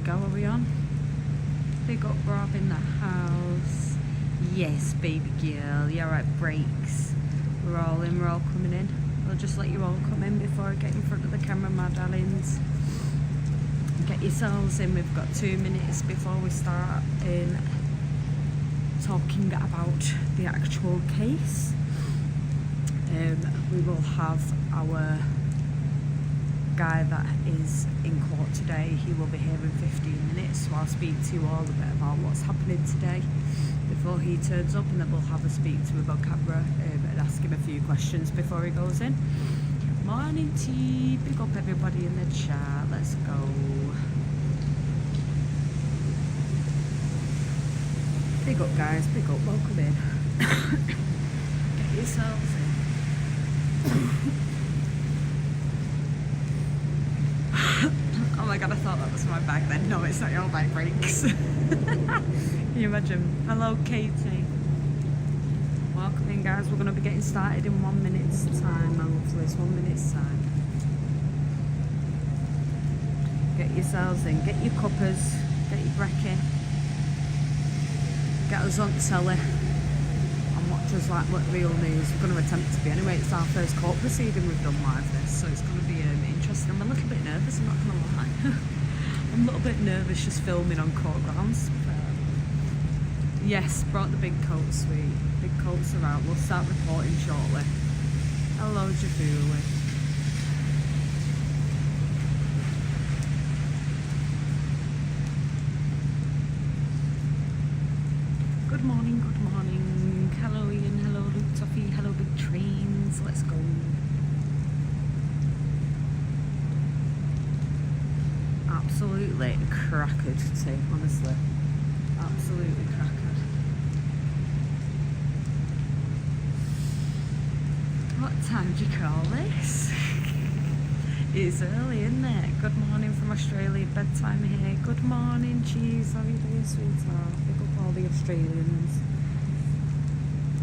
go, are we on? Big up Rob in the house. Yes, baby girl. Yeah, right, breaks. We're all in, we're all coming in. I'll just let you all come in before I get in front of the camera, my darlings. Get yourselves in. We've got 2 minutes before we start in talking about the actual case. We will have our guy that is in court today. He will be here in 15 minutes, so I'll speak to you all a bit about what's happening today before he turns up, and then we'll have a speak to him on camera and ask him a few questions before he goes in. Morning T, big up everybody in the chat, let's go. Big up guys, big up, welcome in. Get yourselves in. Oh my god, I thought that was my bag then. No, it's not your bag, breaks. Can you imagine? Hello Katie. Welcome in guys, we're going to be getting started in 1 minute's time, my lovelies, 1 minute's time. Get yourselves in, get your cuppers, get your brekkie, get us on telly and watch us like what real news. We're going to attempt to be anyway. It's our first court proceeding we've done live this, so it's going to be interesting. I'm a little bit nervous, I'm not going to lie. I'm a little bit nervous just filming on court grounds. Yes, brought the big coat, sweet. Big coats are out. We'll start reporting shortly. Hello, Jafuli. Good morning, good morning. Hello, Ian. Hello, Luke Toffee. Hello, Big Trains. Let's go. Absolutely crackered too, honestly. Absolutely crackered. What time do you call this? It's early, isn't it? Good morning from Australia, bedtime here. Good morning, cheese. How are you doing, sweetheart? Pick up all the Australians.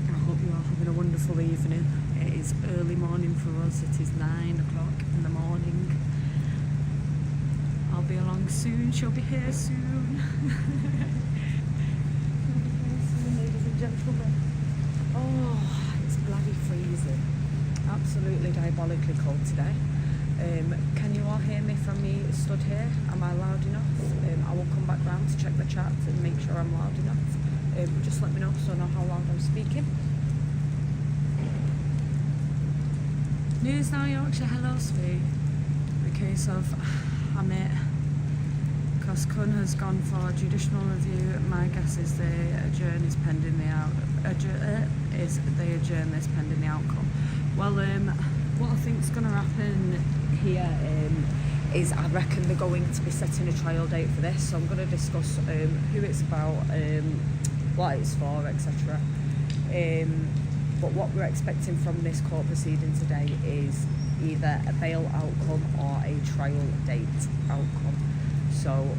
I hope you are having a wonderful evening. It is early morning for us. It is 9 o'clock in the morning. I'll be along soon. She'll be here soon. Ladies and gentlemen. Oh, it's bloody freezing. Absolutely diabolically cold today. Can you all hear me from me stood here? Am I loud enough? I will come back round to check the chat and make sure I'm loud enough. Just let me know so I know how loud I'm speaking. News Now Yorkshire, hello sweet. The case of Hamid Koskun has gone for judicial review. My guess is they adjourn this pending the outcome. Well, what I think is going to happen here is I reckon they're going to be setting a trial date for this. So I'm going to discuss who it's about, what it's for, etc. But what we're expecting from this court proceeding today is either a bail outcome or a trial date outcome. So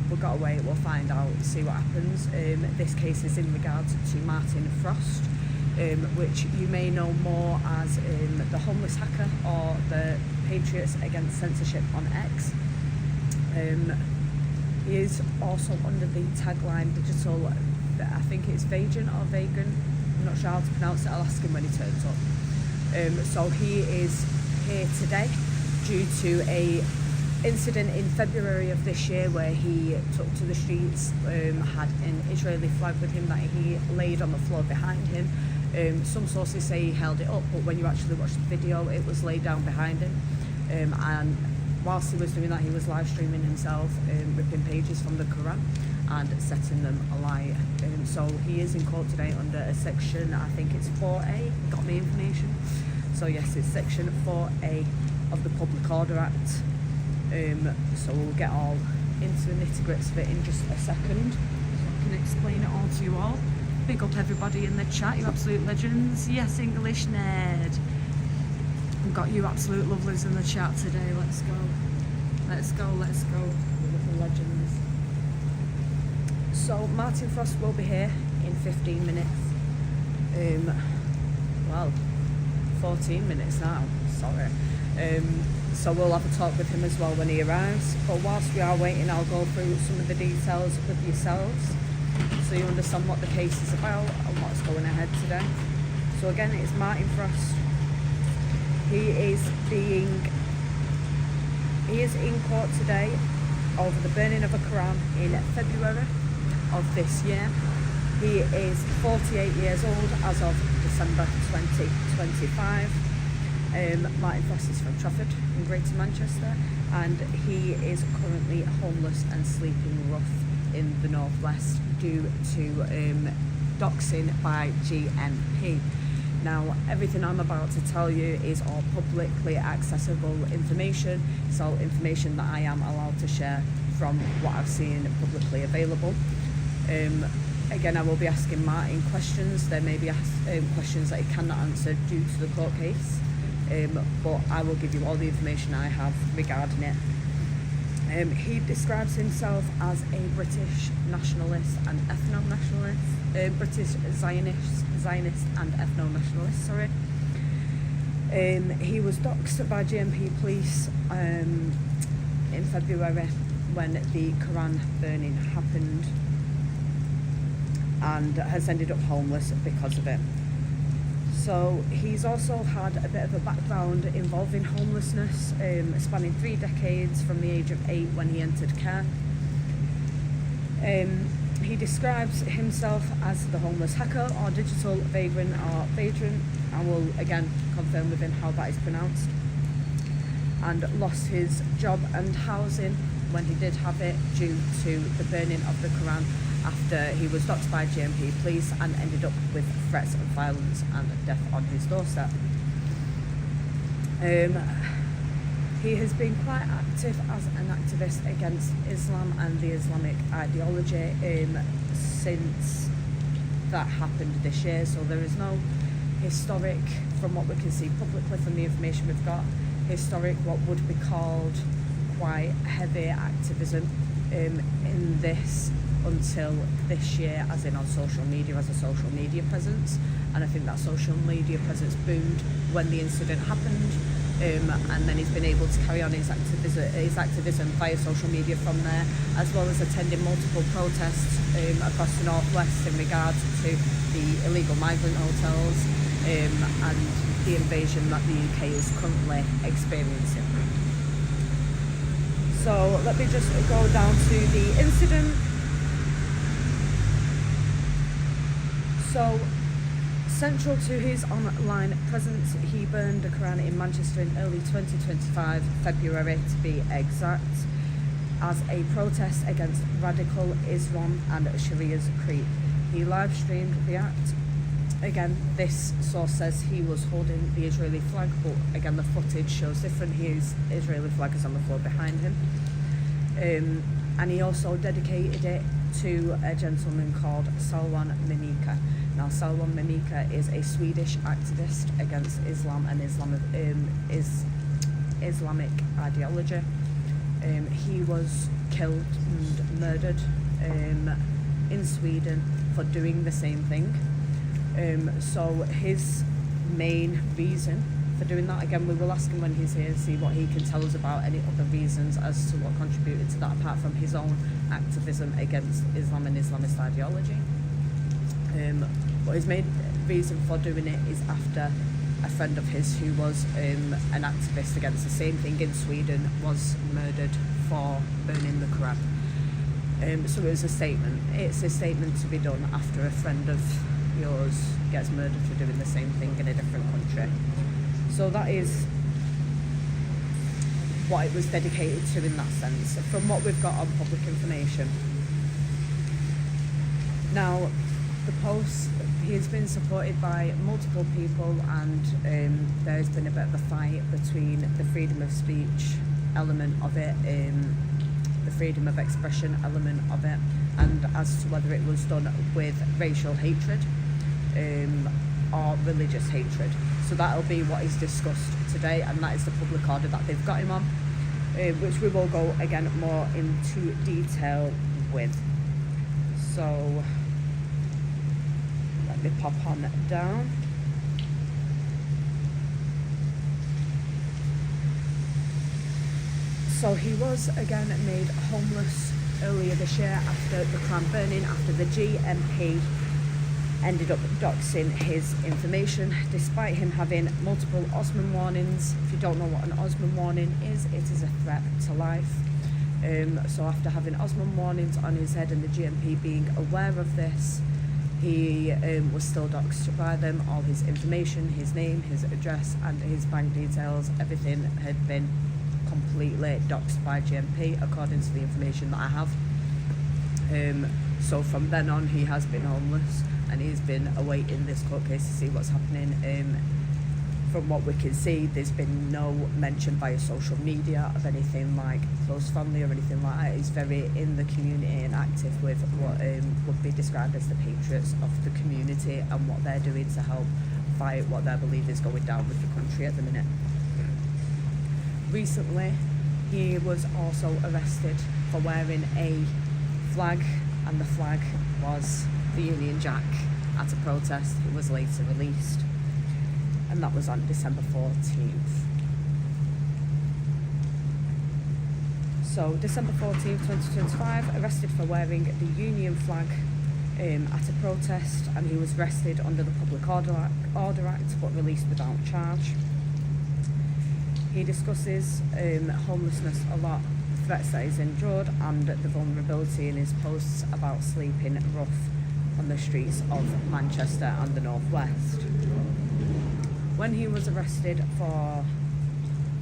we've got to wait, we'll find out, see what happens. This case is in regards to Martin Frost, which you may know more as the homeless hacker or the Patriots Against Censorship on X. He is also under the tagline digital, I think it's Vegan or Vegan, I'm not sure how to pronounce it, I'll ask him when he turns up. So he is here today due to a incident in February of this year where he took to the streets, had an Israeli flag with him that he laid on the floor behind him. Some sources say he held it up, but when you actually watch the video, it was laid down behind him. And whilst he was doing that, he was live streaming himself, ripping pages from the Quran and setting them alight. So he is in court today under a section, I think it's 4A, got me information. So yes, it's section 4A of the Public Order Act. So we'll get all into the nitty-gritty of it in just a second, so I can explain it all to you all. Big up everybody in the chat, you absolute legends. Yes, English Nerd. We've got you absolute lovelies in the chat today. Let's go. Let's go, let's go. Little legends. So Martin Frost will be here in 15 minutes. Well, 14 minutes now, sorry. So we'll have a talk with him as well when he arrives. But whilst we are waiting, I'll go through some of the details with yourselves so you understand what the case is about and what's going ahead today. So again, it's Martin Frost. He is in court today over the burning of a Quran in February of this year. He is 48 years old as of December 2025. Martin Frost is from Trafford in Greater Manchester, and he is currently homeless and sleeping rough in the northwest due to doxing by GMP. Now, everything I'm about to tell you is all publicly accessible information. It's all information that I am allowed to share from what I've seen publicly available. Again, I will be asking Martin questions. There may be questions that he cannot answer due to the court case, but I will give you all the information I have regarding it. He describes himself as a British nationalist and ethno-nationalist, British Zionist and ethno-nationalist, sorry. He was doxed by GMP police in February when the Quran burning happened, and has ended up homeless because of it. So he's also had a bit of a background involving homelessness, spanning 3 decades from the age of 8 when he entered care. He describes himself as the homeless hacker or digital vagrant or vagrant. I will again confirm with him how that is pronounced. And lost his job and housing when he did have it due to the burning of the Quran after he was doxed by GMP police and ended up with threats of violence and death on his doorstep. He has been quite active as an activist against Islam and the Islamic ideology since that happened this year. So there is no historic, from what we can see publicly from the information we've got, historic what would be called quite heavy activism in this until this year, as in on social media, as a social media presence. And I think that social media presence boomed when the incident happened, and then he's been able to carry on his activism via social media from there, as well as attending multiple protests across the northwest in regards to the illegal migrant hotels and the invasion that the UK is currently experiencing. So let me just go down to the incident. So, central to his online presence, he burned a Quran in Manchester in early 2025, February to be exact, as a protest against radical Islam and Sharia's creep. He live streamed the act. Again, this source says he was holding the Israeli flag, but again the footage shows different. His Israeli flag is on the floor behind him. And he also dedicated it to a gentleman called Salwan Mimika. Now, Salwan Mimika is a Swedish activist against Islam and Islamic ideology. He was killed and murdered in Sweden for doing the same thing. So his main reason for doing that, again we will ask him when he's here, see what he can tell us about any other reasons as to what contributed to that apart from his own activism against Islam and Islamist ideology. But his main reason for doing it is after a friend of his who was an activist against the same thing in Sweden was murdered for burning the Quran. So it was a statement. It's a statement to be done after a friend of yours gets murdered for doing the same thing in a different country. So that is what it was dedicated to in that sense, from what we've got on public information. Now, the post, he has been supported by multiple people, and there's been a bit of a fight between the freedom of speech element of it, the freedom of expression element of it, and as to whether it was done with racial hatred or religious hatred. So that'll be what is discussed today, and that is the public order that they've got him on, which we will go again more into detail with. So let me pop on down. So he was again made homeless earlier this year after the Crown burning, after the GMP ended up doxing his information, despite him having multiple Osman warnings. If you don't know what an Osman warning is, it is a threat to life. So after having Osman warnings on his head and the GMP being aware of this, he was still doxed by them. All his information, his name, his address and his bank details, everything had been completely doxed by GMP according to the information that I have. So from then on he has been homeless and he's been awaiting this court case to see what's happening. From what we can see, there's been no mention via social media of anything like close family or anything like that. He's very in the community and active with what would be described as the patriots of the community and what they're doing to help fight what they believe is going down with the country at the minute. Recently, he was also arrested for wearing a flag, and the flag was the Union Jack at a protest. It was later released, and that was on December 14th. So December 14th, 2025, arrested for wearing the Union flag at a protest, and he was arrested under the Public Order Act but released without charge. He discusses homelessness a lot, the threats that he's endured and the vulnerability in his posts about sleeping rough on the streets of Manchester and the North West. When he was arrested for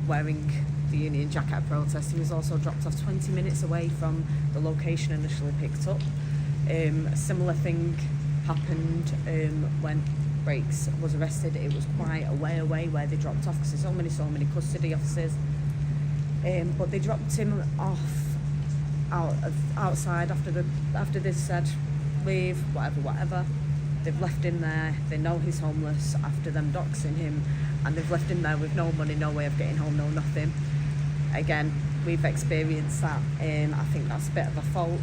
wearing the Union Jack at a protest, he was also dropped off 20 minutes away from the location initially picked up. A similar thing happened when Brakes was arrested. It was quite a way away where they dropped off because there's so many custody officers. But they dropped him off outside after they said leave, whatever. They've left him there. They know he's homeless after them doxing him, and they've left him there with no money, no way of getting home, no nothing. Again, we've experienced that. I think that's a bit of a fault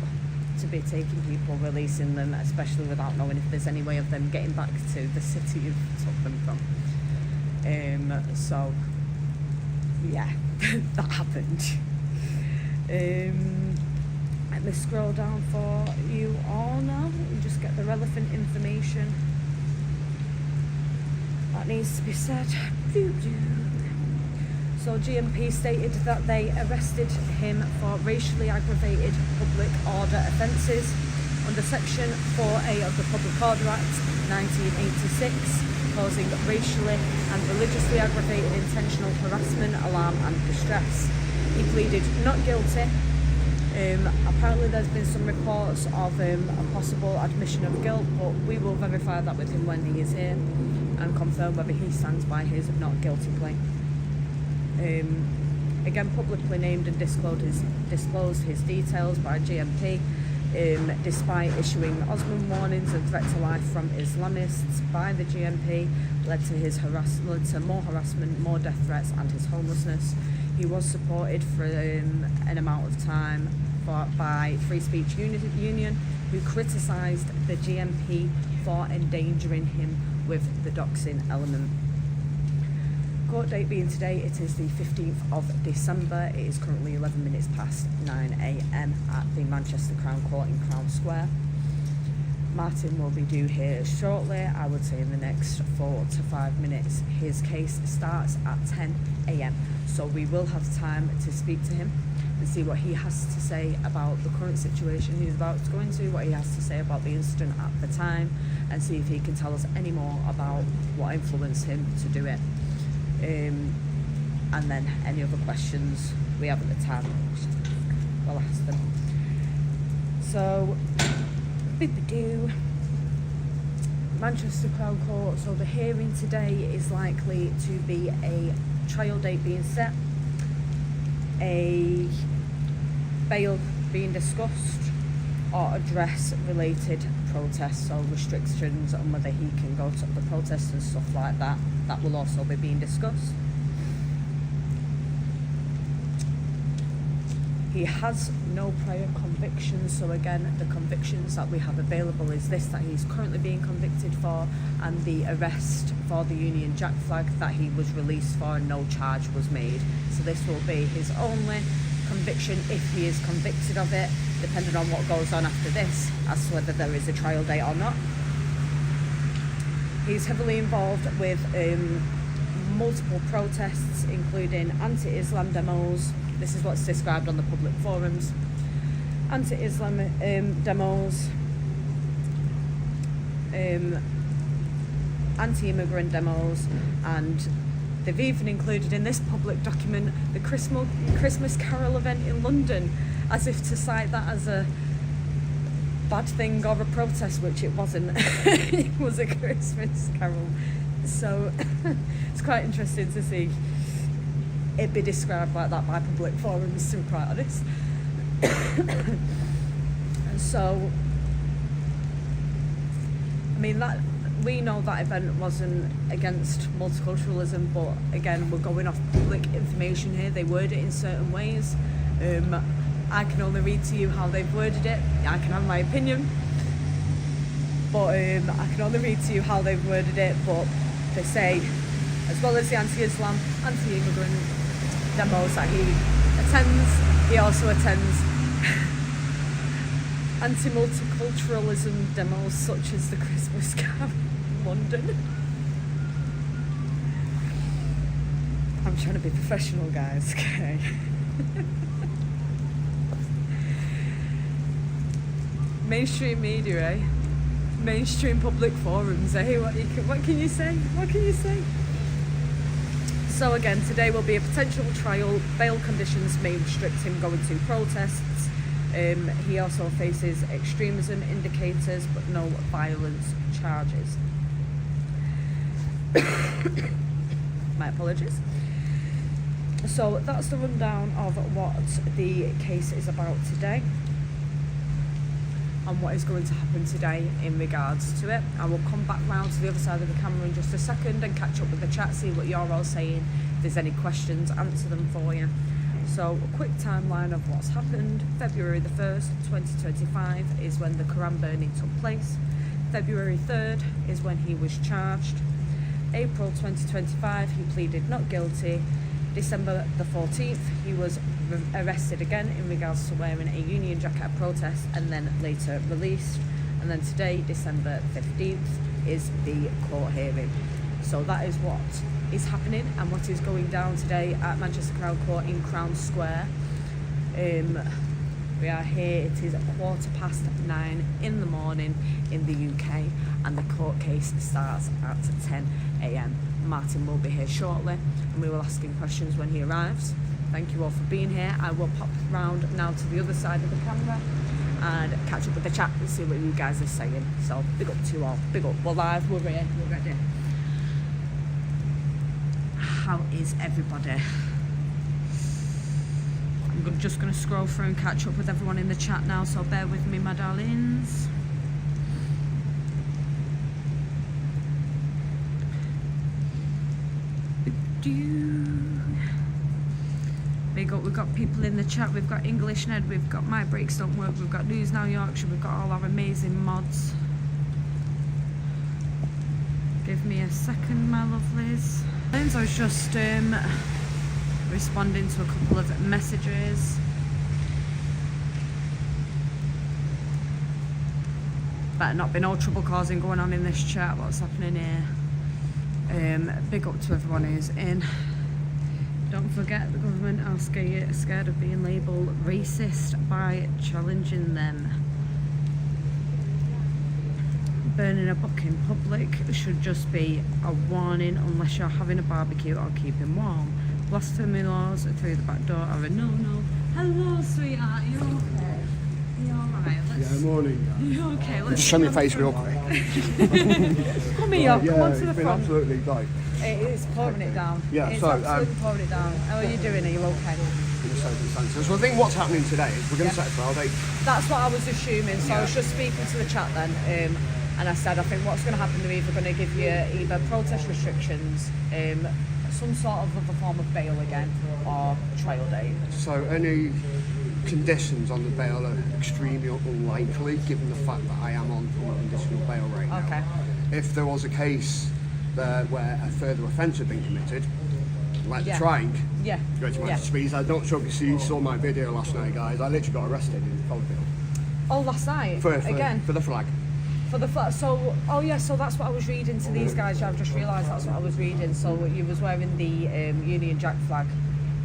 to be taking people, releasing them, especially without knowing if there's any way of them getting back to the city you've took them from. So yeah, that happened. Let me scroll down for you all now and just get the relevant information that needs to be said. So GMP stated that they arrested him for racially aggravated public order offences under Section 4A of the Public Order Act 1986, causing racially and religiously aggravated intentional harassment, alarm and distress. He pleaded not guilty. Apparently there's been some reports of a possible admission of guilt, but we will verify that with him when he is here and confirm whether he stands by his not guilty plea. Again, publicly named and disclosed his details by GMP, despite issuing Osman warnings and threat to life from Islamists by the GMP, led to more harassment, more death threats and his homelessness. He was supported for an amount of time by Free Speech Union, who criticised the GMP for endangering him with the doxing element. Court date being today, it is the 15th of December. It is currently 11 minutes past 9 a.m. at the Manchester Crown Court in Crown Square. Martin will be due here shortly, I would say in the next 4 to 5 minutes. His case starts at 10 a.m. So we will have time to speak to him and see what he has to say about the current situation he's about to go into, what he has to say about the incident at the time, and see if he can tell us any more about what influenced him to do it. And then any other questions we have at the time, we'll ask them. So, boop-a-doo. Manchester Crown Court. So the hearing today is likely to be a trial date being set, a bail being discussed, or address related protests or restrictions on whether he can go to the protests and stuff like that. That will also be being discussed. He has no prior convictions, so again the convictions that we have available is this that he's currently being convicted for, and the arrest for the Union Jack flag that he was released for and no charge was made. So this will be his only conviction if he is convicted of it, depending on what goes on after this, as to whether there is a trial date or not. He's heavily involved with multiple protests, including anti-Islam demos. This is what's described on the public forums. Anti-Islam demos, anti-immigrant demos, and they've even included in this public document the Christmas Carol event in London, as if to cite that as a bad thing or a protest, which it wasn't. It was a Christmas Carol. So it's quite interesting to see it be described like that by public forums, to be quite honest. So, I mean, that we know that event wasn't against multiculturalism, but again, we're going off public information here. They word it in certain ways. I can only read to you how they've worded it. I can have my opinion, but I can only read to you how they've worded it. But they say, as well as the anti-Islam, anti-immigrant demos that he attends, he also attends anti-multiculturalism demos such as the Christmas Carol in London. I'm trying to be professional, guys, okay? Mainstream media, eh? Mainstream public forums, eh? What can you say? What can you say? So again, today will be a potential trial. Bail conditions may restrict him going to protests. He also faces extremism indicators, but no violence charges. My apologies. So that's the rundown of what the case is about today and what is going to happen today in regards to it. I will come back round to the other side of the camera in just a second and catch up with the chat, see what you're all saying. If there's any questions, answer them for you. So a quick timeline of what's happened. February the 1st, 2025 is when the Quran burning took place. February 3rd is when he was charged. April 2025, he pleaded not guilty. December the 14th, he was arrested again in regards to wearing a Union Jack at a protest, and then later released. And then today, December 15th, is the court hearing. So that is what is happening and what is going down today at Manchester Crown Court in Crown Square. We are here, it is 9:15 in the morning in the UK, and the court case starts at 10 a.m. Martin will be here shortly and we will ask him questions when he arrives. Thank you all for being here. I will pop round now to the other side of the camera and catch up with the chat and see what you guys are saying. So big up to you all, big up. We're live, we're here, we're ready. How is everybody? I'm just going to scroll through and catch up with everyone in the chat now, so bear with me, my darlings. Big up, we've got people in the chat. We've got English Ned, we've got My Breaks Don't Work, we've got News Now Yorkshire, we've got all our amazing mods. Give me a second, my lovelies. I was just responding to a couple of messages. Better not be no trouble causing going on in this chat. What's happening here? Big up to everyone who's in. Don't forget, the government are scared of being labelled racist by challenging them. Burning a book in public should just be a warning unless you're having a barbecue or keeping warm. Blasphemy laws through the back door are a no-no. Hello, sweetheart. Are you okay? Are you alright? Yeah, morning. Are you okay? Let's just show me your face real quick. Come here, yeah, come on to the been front. Absolutely like. It is pouring it down. Yeah, it's so absolutely pouring it down. How are you doing? Are you okay? So I think what's happening today is we're going to set a trial date. That's what I was assuming. So I was just speaking to the chat then, and I said I think what's going to happen, they're either going to give you either protest restrictions, some sort of other form of bail again, or trial date. So any conditions on the bail are extremely unlikely, given the fact that I am on unconditional bail right now. Okay. If there was a case where a further offence had been committed, like the Yeah. trying. Yeah. Go to Yeah. Manchester Speeds. I don't sure if you saw my video last night, guys. I literally got arrested in Fallowfield Oh, last night? for Again? the flag. For the so oh yeah, so that's what I was reading to these guys. Yeah, I've just realised that's what I was reading. So you was wearing the Union Jack flag.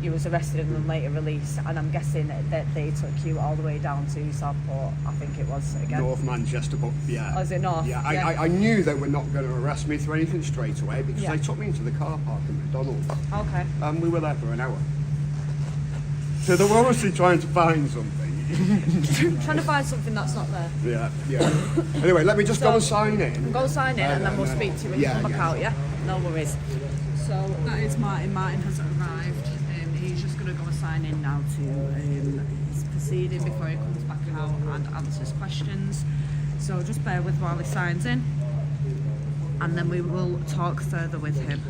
You was arrested and then later released, and I'm guessing that they took you all the way down to Southport. I think it was again. North Manchester, but yeah. Oh, is it North? Yeah, Yeah. I knew they were not going to arrest me for anything straight away because Yeah. they took me into the car park at McDonald's. Okay. And we were there for an hour. So they were obviously trying to find something. Trying to find something that's not there. Yeah. Anyway, let me just go So- and sign in. Go sign in, and then we'll speak to you when you come back out. Yeah. No worries. So that is Martin. Martin has arrived. He's just going to go and sign in now to his proceeding before he comes back out and answers questions. So just bear with while he signs in, and then we will talk further with him.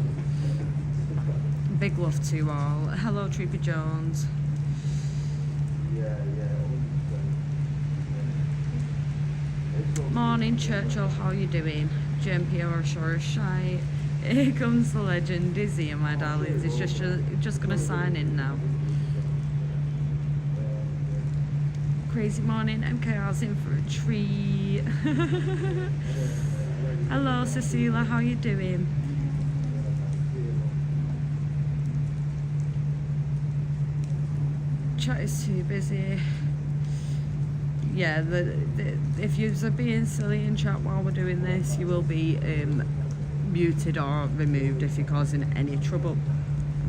Big love to you all. Hello, Trooper Jones. Morning, Churchill. How you doing? JMP or sure shy. Here comes the legend, Dizzy and my darlings. He's just gonna sign in now. Crazy morning. MKR's in for a treat. Hello, Cecilia. How you doing? Chat is too busy. Yeah, if you're being silly in chat while we're doing this, you will be muted or removed if you're causing any trouble.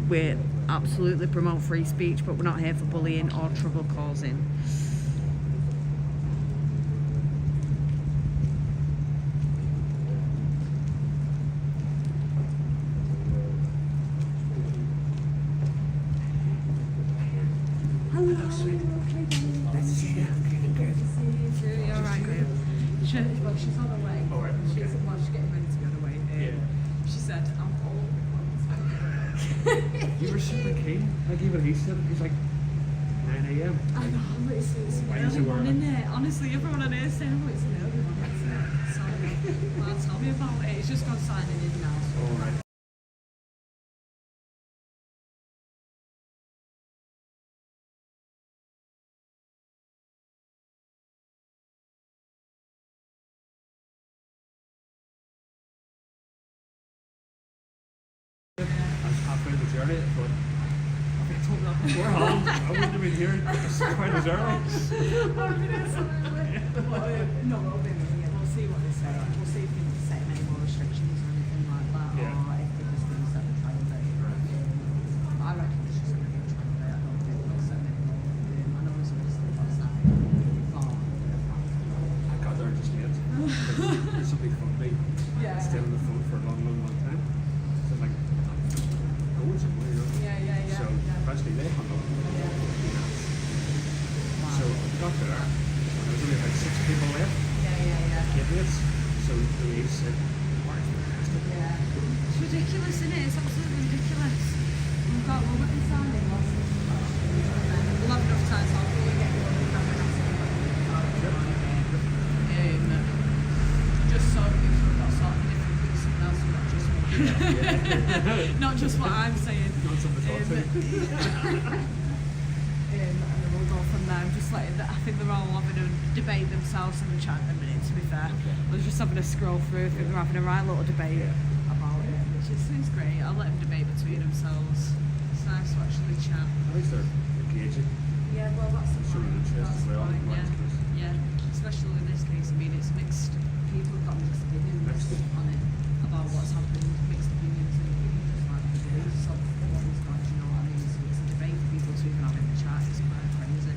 We absolutely promote free speech, but we're not here for bullying or trouble causing. Well, she's on her way. Oh, right, okay. She's getting ready to be on her way. She said, I'm old. You were super keen. Like even he said, he's like 9 a.m. I know, it's an Why is early it one, working? isn't it? Honestly, everyone on here is saying, oh, it's an early one, isn't it? Sorry. Well, tell me about it. It's just gone signing in now. So. All right. I was halfway the journey, but we're home. I wouldn't have been here quite as early. No, we'll be moving it. We'll see what they say. We'll see if they set any more restrictions or anything like that, Yeah. or if they just going to set the trial date. I reckon it's just going to be a trial date. I don't think they'll set any more. I know it's obviously last night. I got there just late. There's something from me. Yeah. Staying on the phone for a long time. So I'm like, I'm going somewhere, you know. Yeah. So eventually they hung up. So I got there, and there was only about 6 people left. Yeah. Candidates. So Louise said, "Mark's fantastic." Yeah. It's ridiculous, isn't it? It's absolutely ridiculous. We'll get this signing off. We'll have enough time, so I'll probably get one of them. Just so we've got sort of different with someone else, not just me. Not just what I'm saying. Not something to talk to. And then we'll go from there. I'm just letting I think they're all having a debate themselves in the chat at the minute, to be fair. I was just having a scroll through. I think they're having a right little debate about it, which is great. I'll let them debate between themselves. It's nice to actually chat. At least they're engaging. Yeah, well, that's the Showing point. interest That's as the well. point, Right, because yeah. Especially in this case, I mean, it's mixed. People have got mixed opinions Mixed. on it about what's happened. Mixed opinions and people just like the beliefs of what is God. You know what I mean? So it's a debate for people to even have in the chat. It's quite crazy.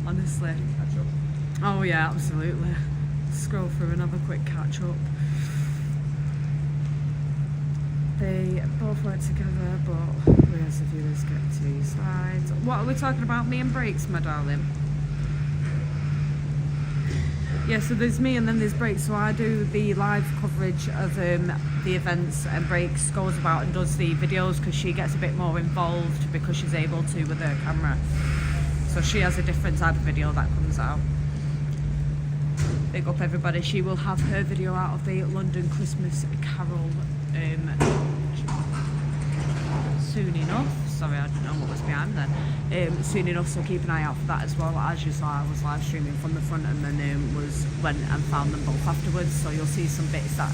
Honestly. catch up. Oh yeah, absolutely. Scroll through and have a quick catch up. They both work together, but we as the viewers get two sides. What are we talking about? Me and Breaks, my darling. Yeah, so there's me and then there's Breaks. So I do the live coverage of the events, and Breaks goes about and does the videos because she gets a bit more involved because she's able to with her camera. So she has a different type of video that comes out. Big up everybody. She will have her video out of the London Christmas Carol soon enough. Sorry, I don't know what was behind then. Soon enough, so keep an eye out for that as well. As you saw, I was live streaming from the front and then went and found them both afterwards. So you'll see some bits that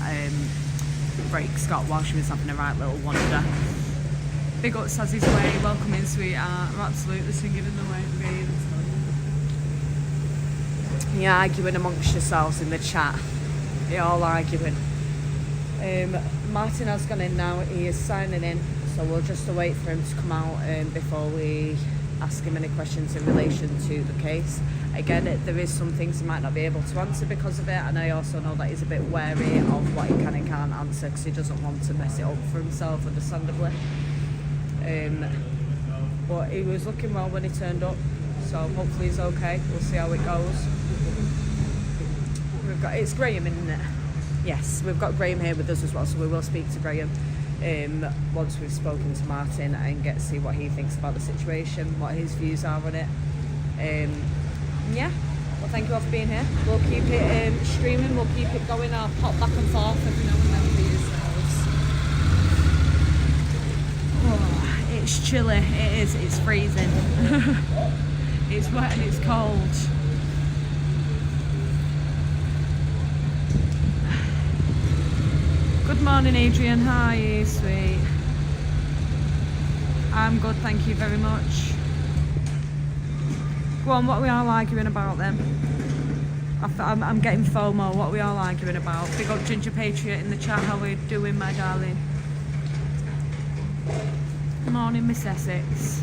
Breaks got while she was having a right little wander. Big up Sazzy's Way, welcome in sweetheart. We're absolutely singing in the way of me. You're arguing amongst yourselves in the chat. You're all arguing. Martin has gone in now, he is signing in, so we'll just wait for him to come out before we ask him any questions in relation to the case. Again, there is some things he might not be able to answer because of it, and I also know that he's a bit wary of what he can and can't answer because he doesn't want to mess it up for himself, understandably. But he was looking well when he turned up, so hopefully he's okay. We'll see how it goes. It's Graham, isn't it? Yes, we've got Graham here with us as well, so we will speak to Graham once we've spoken to Martin and get to see what he thinks about the situation, what his views are on it. Yeah, well, thank you all for being here. We'll keep it streaming, we'll keep it going. I'll pop back and forth every now and then for yourselves. Oh, it's chilly, it is, it's freezing. It's wet and it's cold. Good morning, Adrian. How are you, sweet? I'm good, thank you very much. Go on, what are we all arguing about then? I'm getting FOMO. What are we all arguing about? Big up Ginger Patriot in the chat. How are we doing, my darling? Morning, Miss Essex.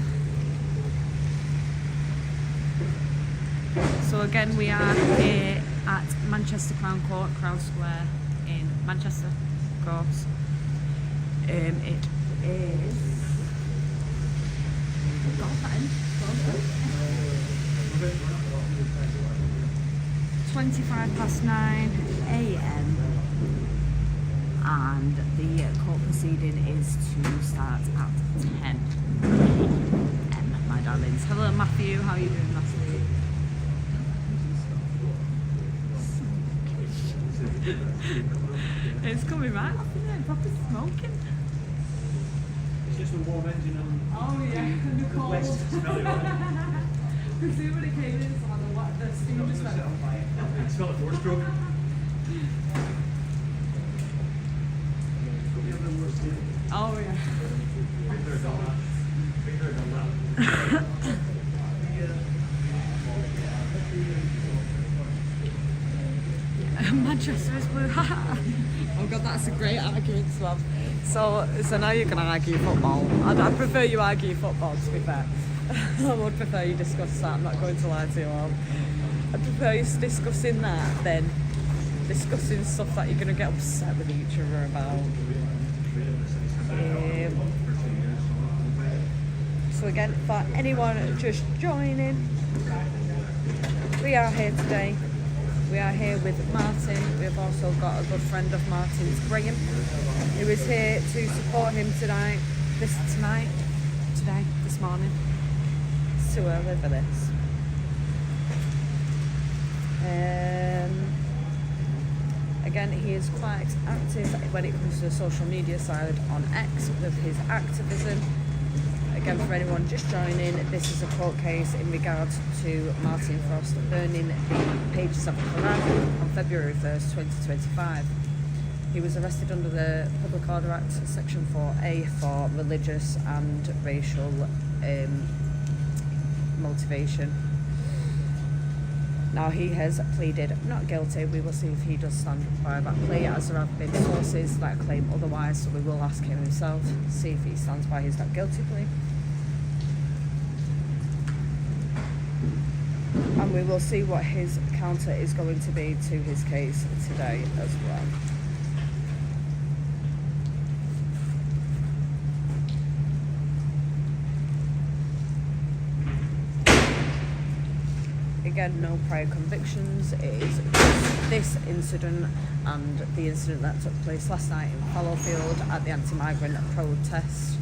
So again, we are here at Manchester Crown Court, Crown Square in Manchester. Of course. It is 9:25 AM, and the court proceeding is to start at 10 AM, my darlings. Hello, Matthew. How are you doing, Matthew? It's coming right up in there, proper smoking. It's just a warm engine on. Oh yeah, and the cold. West smelly one. Because when it came in, it's like the steam just went. It smelled like four-stroke. Oh yeah. Manchester is blue. Oh god, that's a great argument to have. So now you're going to argue football. I'd prefer you argue football, to be fair. I would prefer you discuss that. I'm not going to lie to you all. I'd prefer you discussing that than discussing stuff that you're going to get upset with each other about. So again, for anyone just joining, we are here today. We are here with Martin. We've also got a good friend of Martin's, Graham, who is here to support him this morning. It's too early for this. Again, he is quite active when it comes to the social media side on X with his activism. Again, for anyone just joining, this is a court case in regards to Martin Frost burning the pages of the Quran on February 1st, 2025. He was arrested under the Public Order Act, Section 4A, for religious and racial motivation. Now, he has pleaded not guilty. We will see if he does stand by that plea, as there have been sources that claim otherwise, so we will ask him himself, see if he stands by his not guilty plea. And we will see what his counter is going to be to his case today as well. Again, no prior convictions. It is just this incident and the incident that took place last night in Fallowfield at the anti-migrant protest,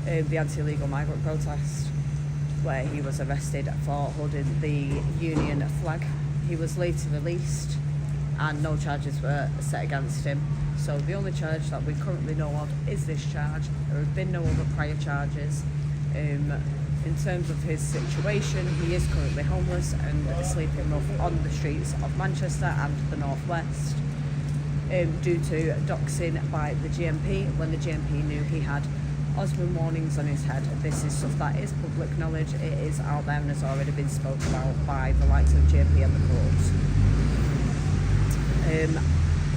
the anti-illegal migrant protest, where he was arrested for holding the Union flag. He was later released and no charges were set against him. So the only charge that we currently know of is this charge. There have been no other prior charges. In terms of his situation, he is currently homeless and sleeping rough on the streets of Manchester and the Northwest due to doxing by the GMP when the GMP knew he had Osmond warnings on his head. This is stuff that is public knowledge. It is out there and has already been spoken about by the likes of GMP and the courts.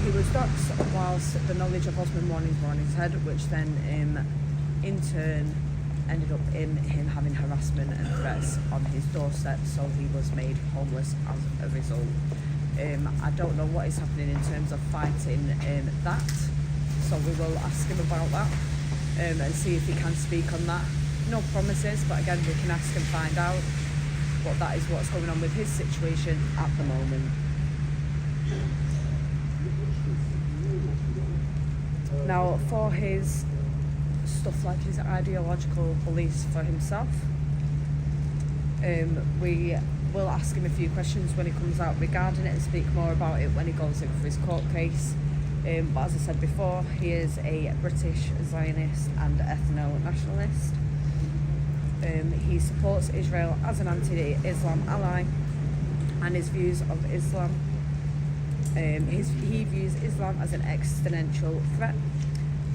He was doxed whilst the knowledge of Osmond warnings were on his head, which then in turn ended up in him having harassment and threats on his doorstep, so he was made homeless as a result. I don't know what is happening in terms of fighting that, so we will ask him about that and see if he can speak on that. No promises, but again we can ask and find out, but that is what's going on with his situation at the moment. Now, for his stuff like his ideological beliefs for himself, we will ask him a few questions when he comes out regarding it and speak more about it when he goes in for his court case. But as I said before, he is a British Zionist and ethno-nationalist. He supports Israel as an anti-Islam ally, and his views of Islam, he views Islam as an existential threat,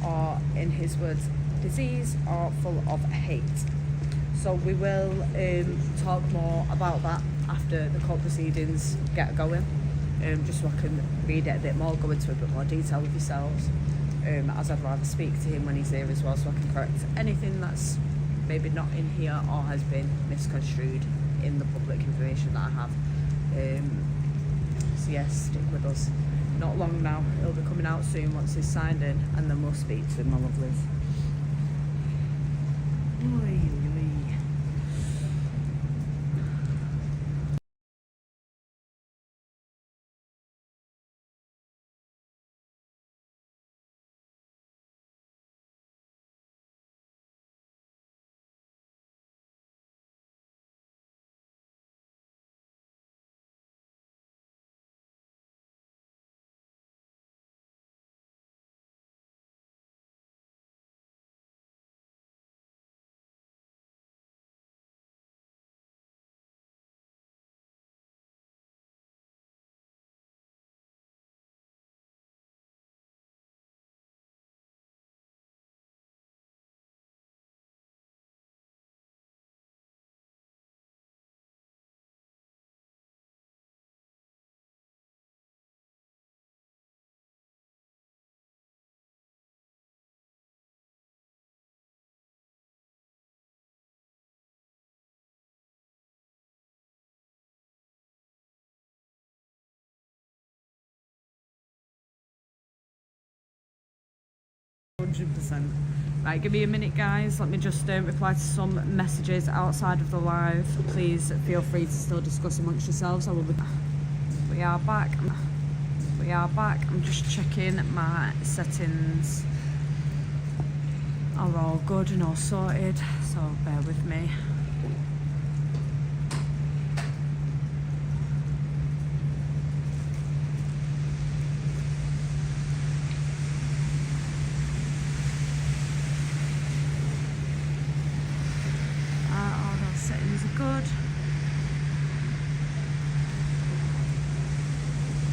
or in his words, disease, or full of hate. So we will talk more about that after the court proceedings get going, just so I can read it a bit more, go into a bit more detail with yourselves, as I'd rather speak to him when he's here as well, so I can correct anything that's maybe not in here or has been misconstrued in the public information that I have. So yes, stick with us. Not long now, it'll be coming out soon once he's signed in, and then we'll speak to him, my lovelies. Oy, oy. %. Right, give me a minute guys, let me just reply to some messages outside of the live. Please feel free to still discuss amongst yourselves. We are back. I'm just checking my settings are all good and all sorted, so bear with me. Settings are good.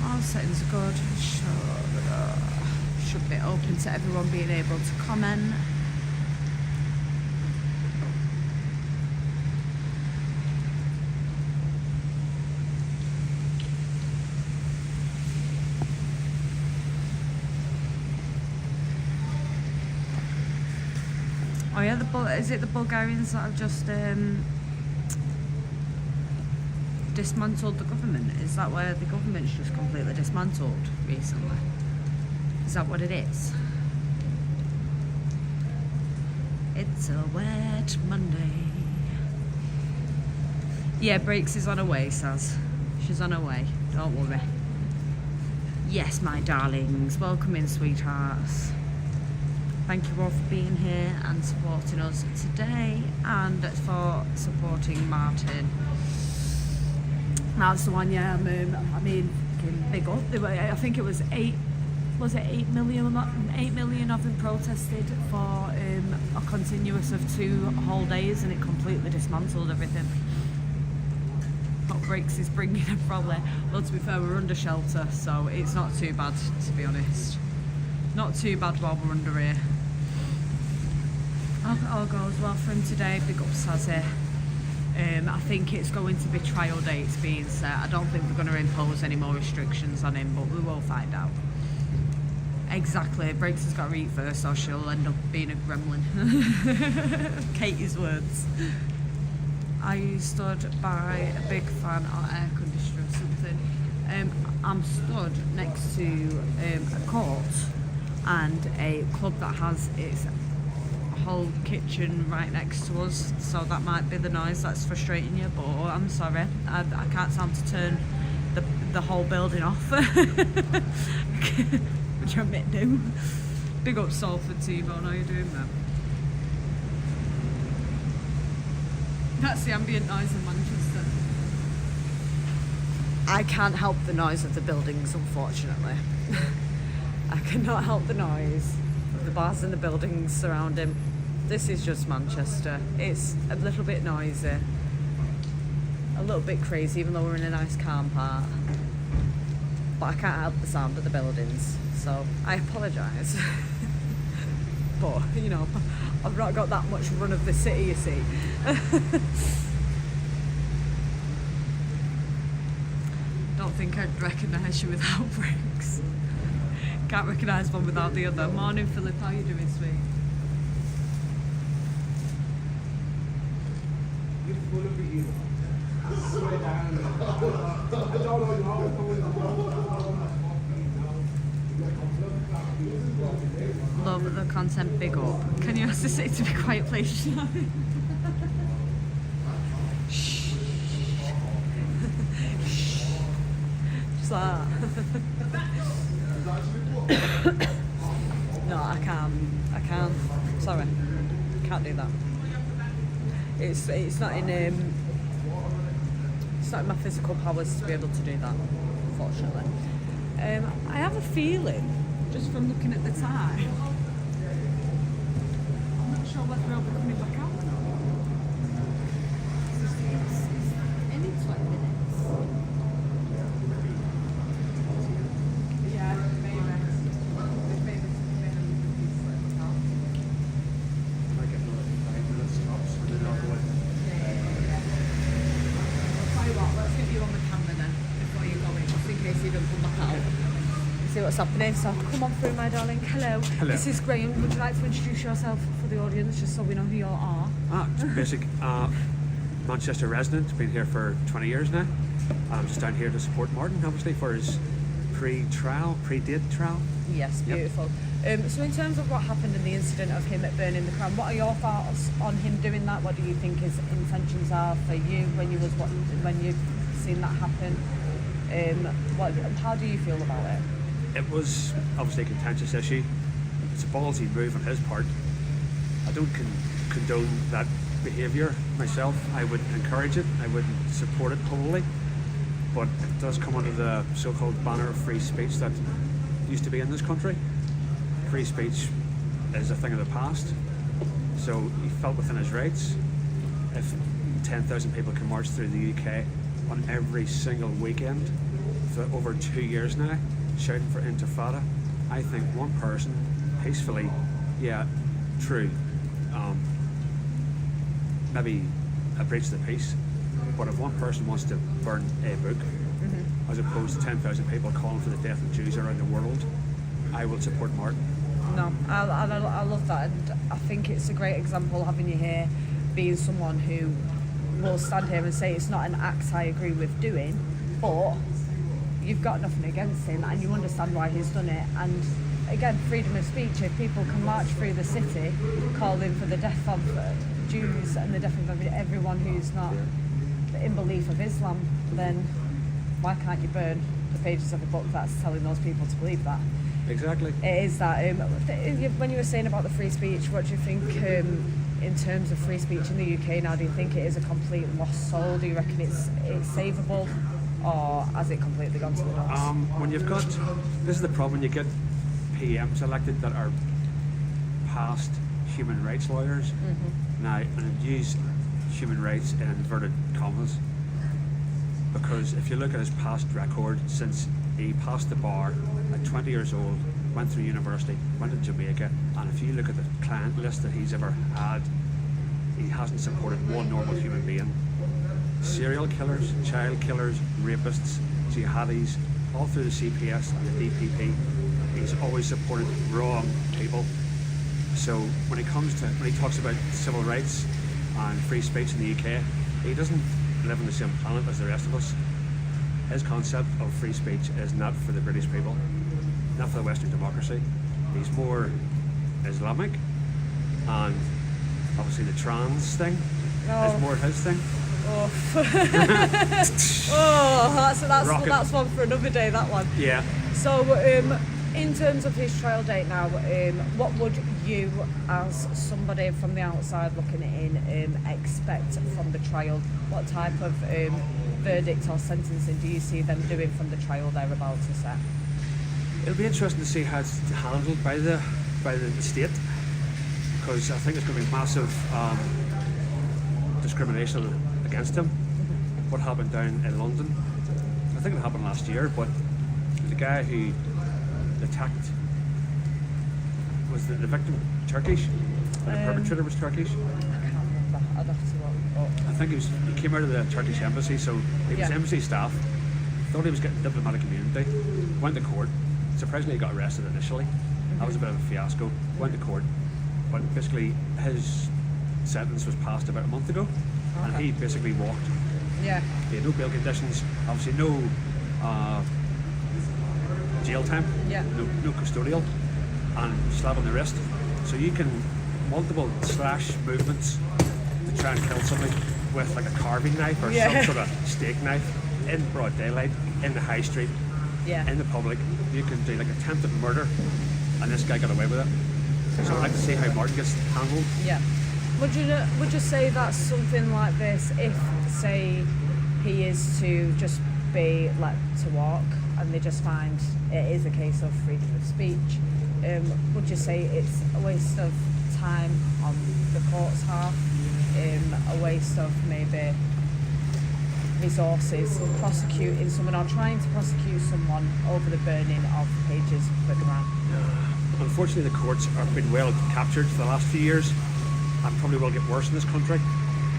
All settings are good. Should be open to everyone being able to comment. Oh yeah, is it the Bulgarians that have just dismantled the government? Is that where the government's just completely dismantled recently? Is that what it is? It's a wet Monday. Yeah, Breaks is on her way, Saz. She's on her way, don't worry. Yes, my darlings, welcome in, sweethearts. Thank you all for being here and supporting us today, and for supporting Martin. That's the one, yeah. I mean, fucking big up. I think it was 8 million of them protested for a continuous of 2 whole days, and it completely dismantled everything. What breaks is bringing them probably. Well, to be fair, we're under shelter, so it's not too bad, to be honest. Not too bad while we're under here. I hope it all goes well for him today. Big up Sazzy. I think it's going to be trial dates being set. I don't think they're going to impose any more restrictions on him, but we will find out. Exactly. Breaks has got to eat first, or she'll end up being a gremlin. Katie's words. Are you stood by a big fan or air conditioner or something? I'm stood next to a court and a club that has its whole kitchen right next to us, so that might be the noise that's frustrating you, but I'm sorry, I can't stand to turn the whole building off. Which I admit do. Big up Salford T-Bone, how you doing, man? That's the ambient noise in Manchester. I can't help the noise of the buildings, unfortunately. I cannot help the noise of the bars and the buildings surrounding. This is just Manchester. It's a little bit noisy, a little bit crazy, even though we're in a nice calm part. But I can't help the sound of the buildings, so I apologise. But, you know, I've not got that much run of the city, you see. Don't think I'd recognise you without bricks. Can't recognise one without the other. Morning, Philip. How you doing, sweet? Love the content, big up. Can you ask the city to be quiet, please? Shh. Just like that. No, I can't. Sorry, can't do that. It's not in my physical powers to be able to do that, unfortunately. I have a feeling, just from looking at the time, I'm not sure whether I'll be coming back out or not. It's only 20 minutes. Yeah, maybe. Maybe I get 5 minutes tops, and then I'll go in. Tell you what, let's get you on the camera then before you go in, just in case you don't come back out. See what's happening. So come on through, my darling. Hello. Hello. This is Graham. Would you like to introduce yourself for the audience, just so we know who you all are? It's basic Manchester resident, been here for 20 years now. I'm just down here to support Martin, obviously, for his pre-date trial. Yes, Yep. beautiful. So in terms of what happened in the incident of him burning the Crown, what are your thoughts on him doing that? What do you think his intentions are for you when you've seen that happen? How do you feel about it? It was obviously a contentious issue. It's a ballsy move on his part. I don't condone that behaviour myself. I would encourage it. I wouldn't support it wholly. But it does come under the so-called banner of free speech that used to be in this country. Free speech is a thing of the past. So he felt within his rights. If 10,000 people can march through the UK on every single weekend for over 2 years now, shouting for Intifada, I think one person peacefully, yeah, true, maybe a breach of the peace, but if one person wants to burn a book, as opposed to 10,000 people calling for the death of Jews around the world, I will support Martin. No, I love that, and I think it's a great example having you here, being someone who will stand here and say it's not an act I agree with doing, but you've got nothing against him and you understand why he's done it. And again, freedom of speech. If people can march through the city calling for the death of Jews and the death of everyone who's not in belief of Islam, then why can't you burn the pages of a book that's telling those people to believe that? Exactly. It is that. When you were saying about the free speech, what do you think in terms of free speech in the UK now? Do you think it is a complete lost soul? Do you reckon it's savable? or has it completely gone to the dogs? When you've got, this is the problem, you get PMs elected that are past human rights lawyers. Now, and I use human rights in inverted commas, because if you look at his past record since he passed the bar at 20 years old, went through university, went to Jamaica, and if you look at the client list that he's ever had, he hasn't supported one normal human being. Serial killers, child killers, rapists, jihadis, all through the CPS and the DPP, he's always supported wrong people. So when he talks about civil rights and free speech in the UK, he doesn't live on the same planet as the rest of us. His concept of free speech is not for the British people, not for the Western democracy. He's more Islamic, and obviously the trans thing is more his thing. That's one for another day, that one. Yeah. So, in terms of his trial date now, what would you, as somebody from the outside looking in, expect from the trial? What type of verdict or sentencing do you see them doing from the trial they're about to set? It'll be interesting to see how it's handled by the state, because I think there's going to be massive discrimination against him. What happened down in London, I think it happened last year, but the guy who attacked, was the victim Turkish and the perpetrator was Turkish? I can't remember. I'd have to look up. I think he came out of the Turkish embassy, so he was embassy staff, thought he was getting diplomatic immunity, went to court. Surprisingly, he got arrested initially. That was a bit of a fiasco. Went to court, but basically his sentence was passed about a month ago, and he basically walked. Yeah. He had no bail conditions, obviously no jail time, no custodial, and slap on the wrist. So you can multiple slash movements to try and kill somebody with like a carving knife or some sort of steak knife in broad daylight, in the high street, in the public. You can do like attempted murder, and this guy got away with it. So I'd like to see how Martin gets handled. Yeah. Would you say that's something like this if, say, he is to just be let to walk and they just find it is a case of freedom of speech? Would you say it's a waste of time on the court's half, a waste of maybe resources prosecuting someone or trying to prosecute someone over the burning of pages of the Quran? Unfortunately, the courts have been well captured for the last few years, and probably will get worse in this country.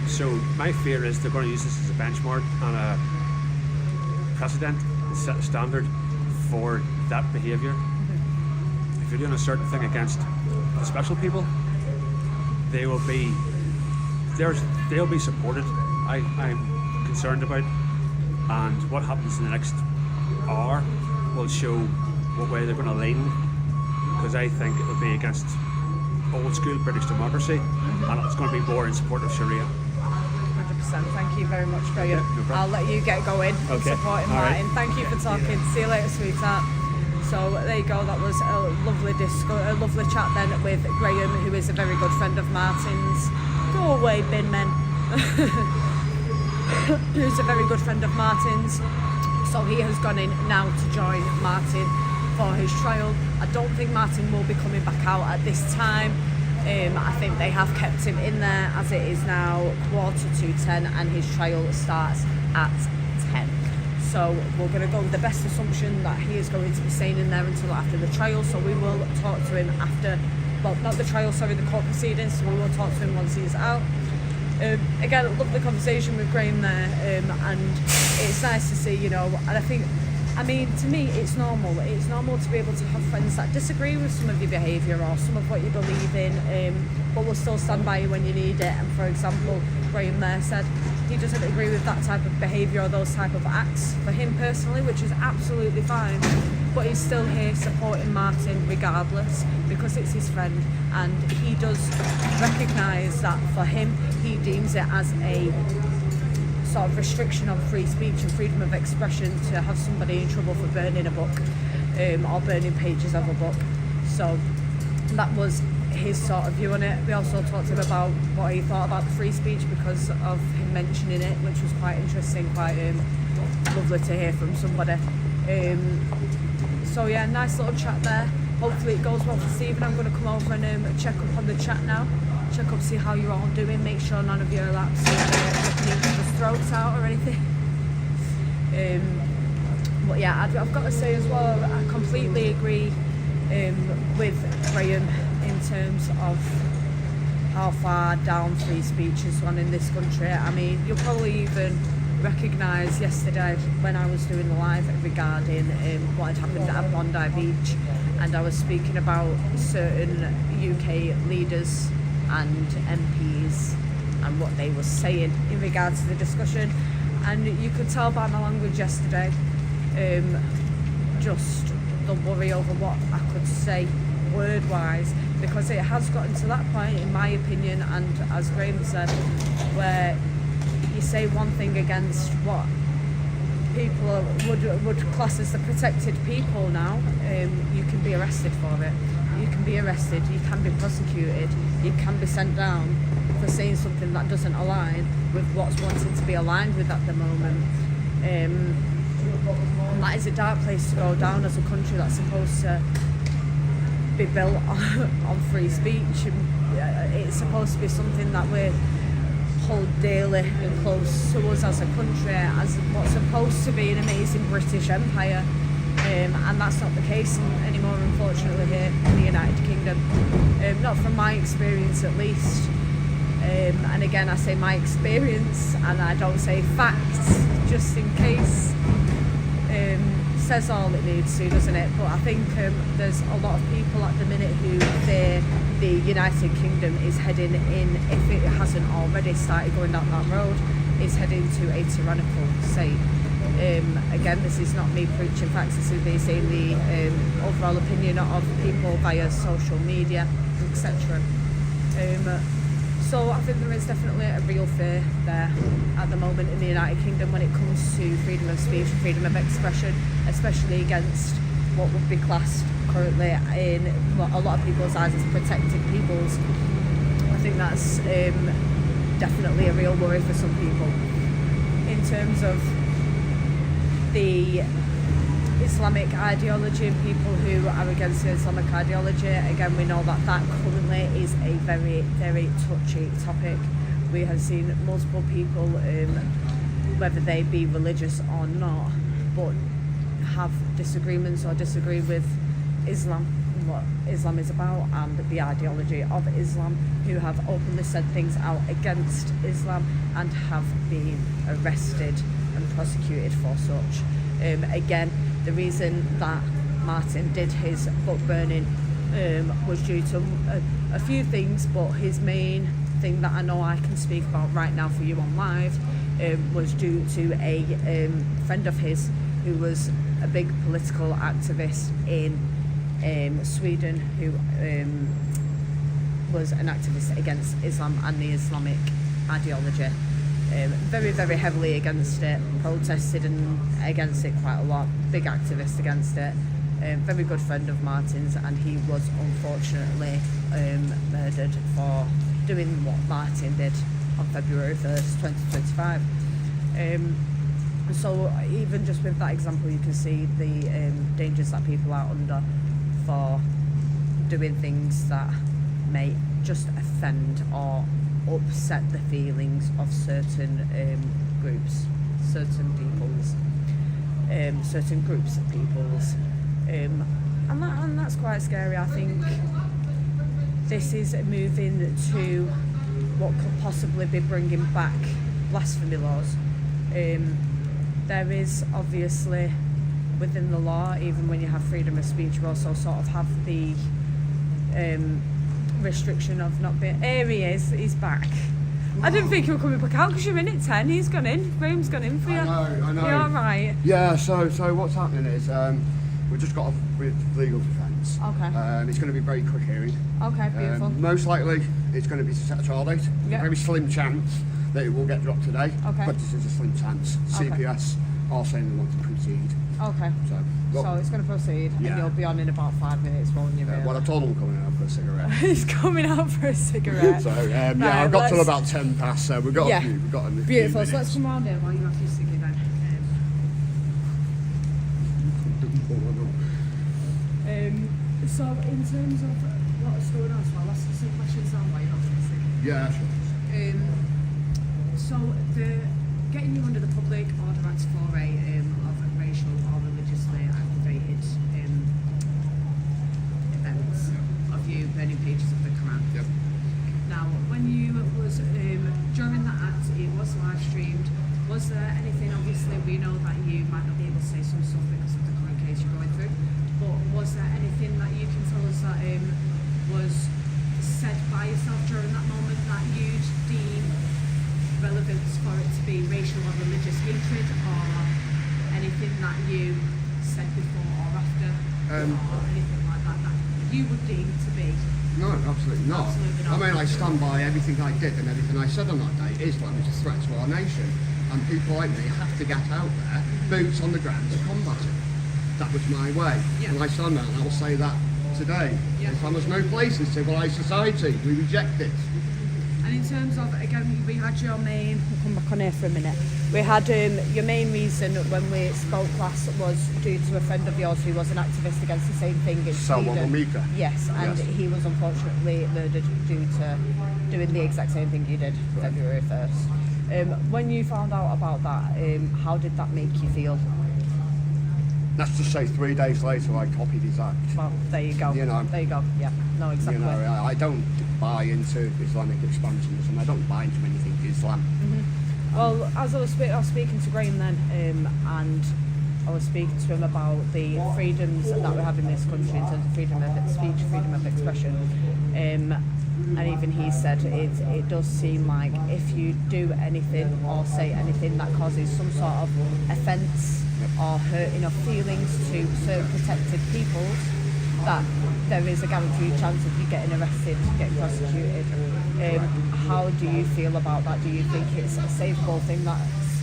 So my fear is they're going to use this as a benchmark and a precedent and set a standard for that behaviour. If you're doing a certain thing against the special people, they'll be supported. I'm concerned about, and what happens in the next hour will show what way they're going to lean, because I think it will be against old school British democracy, and it's going to be more in support of Sharia. 100%. Thank you very much, Graham. Yeah, no I'll let you get going and supporting Martin. Right. Thank you for talking. See you later, sweetheart. So there you go. That was a lovely chat then with Graham, who is a very good friend of Martin's. Go away, bin men. Who's a very good friend of Martin's. So he has gone in now to join Martin for his trial. I don't think Martin will be coming back out at this time. I think they have kept him in there, as it is now 10:15 and his trial starts at 10. So we're going to go with the best assumption that he is going to be staying in there until after the trial. So we will talk to him after, well, not the trial, sorry, the court proceedings. So we will talk to him once he's out. Again, lovely conversation with Graham there, and it's nice to see, and I think, to me, it's normal. It's normal to be able to have friends that disagree with some of your behaviour or some of what you believe in, but will still stand by you when you need it. And for example, Graham there said he doesn't agree with that type of behaviour or those type of acts for him personally, which is absolutely fine. But he's still here supporting Martin regardless, because it's his friend, and he does recognise that for him, he deems it as a sort of restriction on free speech and freedom of expression to have somebody in trouble for burning a book or burning pages of a book. So that was his sort of view on it. We also talked to him about what he thought about the free speech because of him mentioning it, which was quite interesting, quite lovely to hear from somebody. So yeah, nice little chat there. Hopefully it goes well for Stephen. I'm going to come over and check up on the chat now. Check up, see how you're all doing. Make sure none of you are ripping each other's throats out or anything. But yeah, I've got to say as well, I completely agree with Graham in terms of how far down free speech has gone in this country. I mean, you'll probably even recognise yesterday when I was doing the live regarding what had happened at Bondi Beach, and I was speaking about certain UK leaders and MPs and what they were saying in regards to the discussion, and you could tell by my language yesterday just the worry over what I could say word wise, because it has gotten to that point, in my opinion, and as Graham said, where you say one thing against what people would class as the protected people now, you can be arrested for it. You can be arrested, you can be prosecuted, you can be sent down for saying something that doesn't align with what's wanted to be aligned with at the moment. And that is a dark place to go down as a country that's supposed to be built on free speech. It's supposed to be something that we hold dearly and close to us as a country, as what's supposed to be an amazing British Empire. And that's not the case anymore, unfortunately, here in the United Kingdom. Not from my experience, at least. And again, I say my experience, and I don't say facts, just in case. Says all it needs to, doesn't it? But I think there's a lot of people at the minute who fear the United Kingdom is heading in, if it hasn't already started going down that road, is heading to a tyrannical state. Again, this is not me preaching facts, this is me saying the overall opinion of people via social media, etc. So I think there is definitely a real fear there at the moment in the United Kingdom when it comes to freedom of speech, freedom of expression, especially against what would be classed currently in a lot of people's eyes as protected peoples. I think that's definitely a real worry for some people. In terms of the Islamic ideology and people who are against the Islamic ideology, again, we know that that currently is a very, very touchy topic. We have seen multiple people, whether they be religious or not, but have disagreements or disagree with Islam, what Islam is about, and the ideology of Islam, who have openly said things out against Islam and have been arrested and prosecuted for such. Again, the reason that Martin did his book burning was due to a few things, but his main thing that I know I can speak about right now for you on live was due to a friend of his who was a big political activist in Sweden, who was an activist against Islam and the Islamic ideology. Very, very heavily against it, protested and against it quite a lot, big activist against it. Very good friend of Martin's, and he was unfortunately murdered for doing what Martin did on February 1st, 2025. So even just with that example, you can see the dangers that people are under for doing things that may just offend or upset the feelings of certain groups, certain peoples, certain groups of peoples, and that's quite scary. I think this is moving to what could possibly be bringing back blasphemy laws. There is obviously within the law, even when you have freedom of speech, you also sort of have the restriction of not being... Here he is, he's back. I didn't think you were coming back out because you're in at 10. He's gone in. Graham's gone in for you. I know. You're alright? Yeah, so what's happening is we just got off with legal defence. Okay. It's going to be a very quick hearing. Okay, beautiful. Most likely it's going to be to set a trial date. Yeah. A very slim chance that it will get dropped today. Okay. But this is a slim chance. Okay. CPS are saying they want to proceed. Okay. So it's going to proceed, Yeah. and you'll be on in about 5 minutes, won't you? Really? Well, I told them I'm coming out for a cigarette. He's coming out for a cigarette. So Right, yeah, I've got till let's- about 10 past, so we've got Yeah. a few. We've got a few Beautiful. So minutes. let's come round here while you have your ciggy then. So in terms of what's going on, so I'll ask you some questions now while you're not listening. Yeah, sure. So the getting you under the Public Order Act for of racial or religiously activated events of you burning pages of the Quran. Yep. Now, when you was during that act, it was live streamed. Was there anything? Obviously, we know that you might not be able to say some stuff because of the current case you're going through. But was there anything that you can tell us that was said by yourself during that moment that you'd deem relevant for it to be racial or religious hatred, or anything that you said before or after, or anything like that that you would deem to be? No, absolutely not. Absolutely not. I mean, I stand by everything I did and everything I said on that day. Islam is a threat to our nation, and people like me have to get out there, boots on the ground, to combat it. That was my way, Yeah. and I stand there, and I will say that today. Yeah. Islam has no place in civilised society. We reject it. And in terms of, again, we had your main, we'll come back on here for a minute. We had your main reason when we spoke last was due to a friend of yours who was an activist against the same thing in Salwa Sweden. Momika. Yes, and Yes. he was unfortunately murdered due to doing the exact same thing you did February 1st. When you found out about that, how did that make you feel? Let's just say 3 days later I copied his act. Well, there you go. You know. There you go. Yeah, no, You exactly. know, I don't buy into Islamic expansionism. I don't buy into anything Islam. Well, as I was speaking to Graham then, and I was speaking to him about the freedoms that we have in this country in terms of freedom of speech, freedom of expression, and even he said it does seem like if you do anything or say anything that causes some sort of offence or hurting of feelings to certain protected peoples, that there is a guaranteed chance of you getting arrested, getting prosecuted. How do you feel about that? Do you think it's a savable thing that's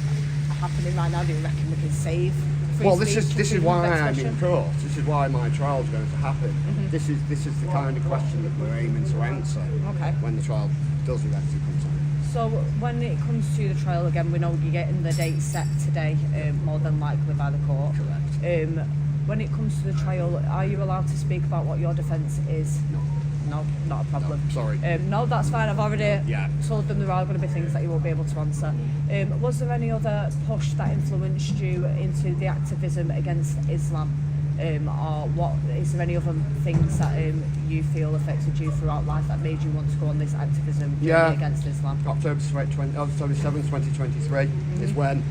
happening right now? Do you reckon we can save free Well, speech, this is freedom why of I'm in expression? court. This is why my trial is going to happen. This is the kind of question that we're aiming to answer Okay. when the trial does eventually come to. So when it comes to the trial again, we know you're getting the date set today, more than likely by the court. Correct. When it comes to the trial, are you allowed to speak about what your defence is? No, not a problem. No, sorry. No, that's fine. I've already Yeah. told them there are going to be things that you won't be able to answer. Was there any other push that influenced you into the activism against Islam? Or what is there any other things that you feel affected you throughout life that made you want to go on this activism journey Yeah. against Islam? October 7th, 2023 is when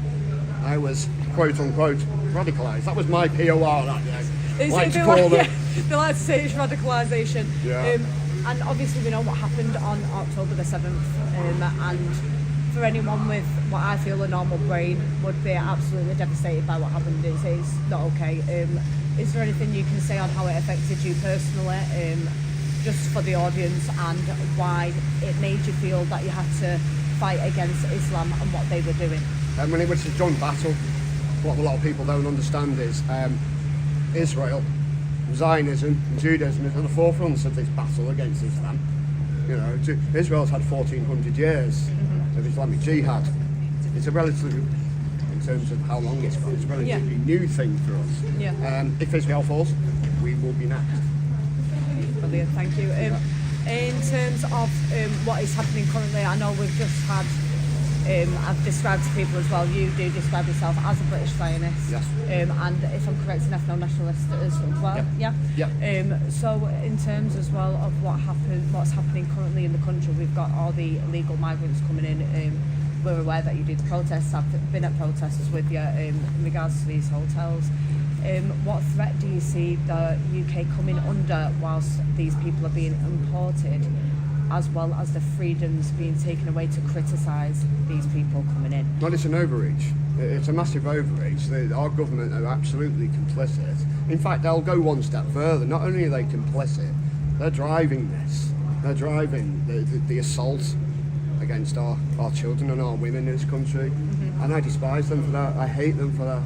I was quote unquote radicalised. That was my POR that day. Like to call it. They like to say it's radicalisation. Yeah. And obviously we know what happened on October the 7th, and for anyone with what I feel a normal brain would be absolutely devastated by what happened. It's not okay. Is there anything you can say on how it affected you personally, just for the audience, and why it made you feel that you had to fight against Islam and what they were doing? When it was a joint battle, what a lot of people don't understand is Israel, Zionism and Judaism is at the forefront of this battle against Islam. You know, Israel's had 1400 years of Islamic jihad. It's a relatively, in terms of how long it's got, it's a relatively new thing for us. Yeah. If Israel falls, we will be next. Brilliant, thank you. In terms of what is happening currently, I know we've just had, I've described to people as well, you do describe yourself as a British Zionist. Yes. And if I'm correct, an ethno-nationalist as well. Yep. Yeah. Yep. So in terms as well of what's happening currently in the country, we've got all the illegal migrants coming in. We're aware that you do the protests. I've been at protests with you in regards to these hotels. What threat do you see the UK coming under whilst these people are being imported, as well as the freedoms being taken away to criticise these people coming in? Well, it's an overreach. It's a massive overreach. Our government are absolutely complicit. In fact, they'll go one step further. Not only are they complicit, they're driving this. They're driving the assault against our children and our women in this country. And I despise them for that. I hate them for that.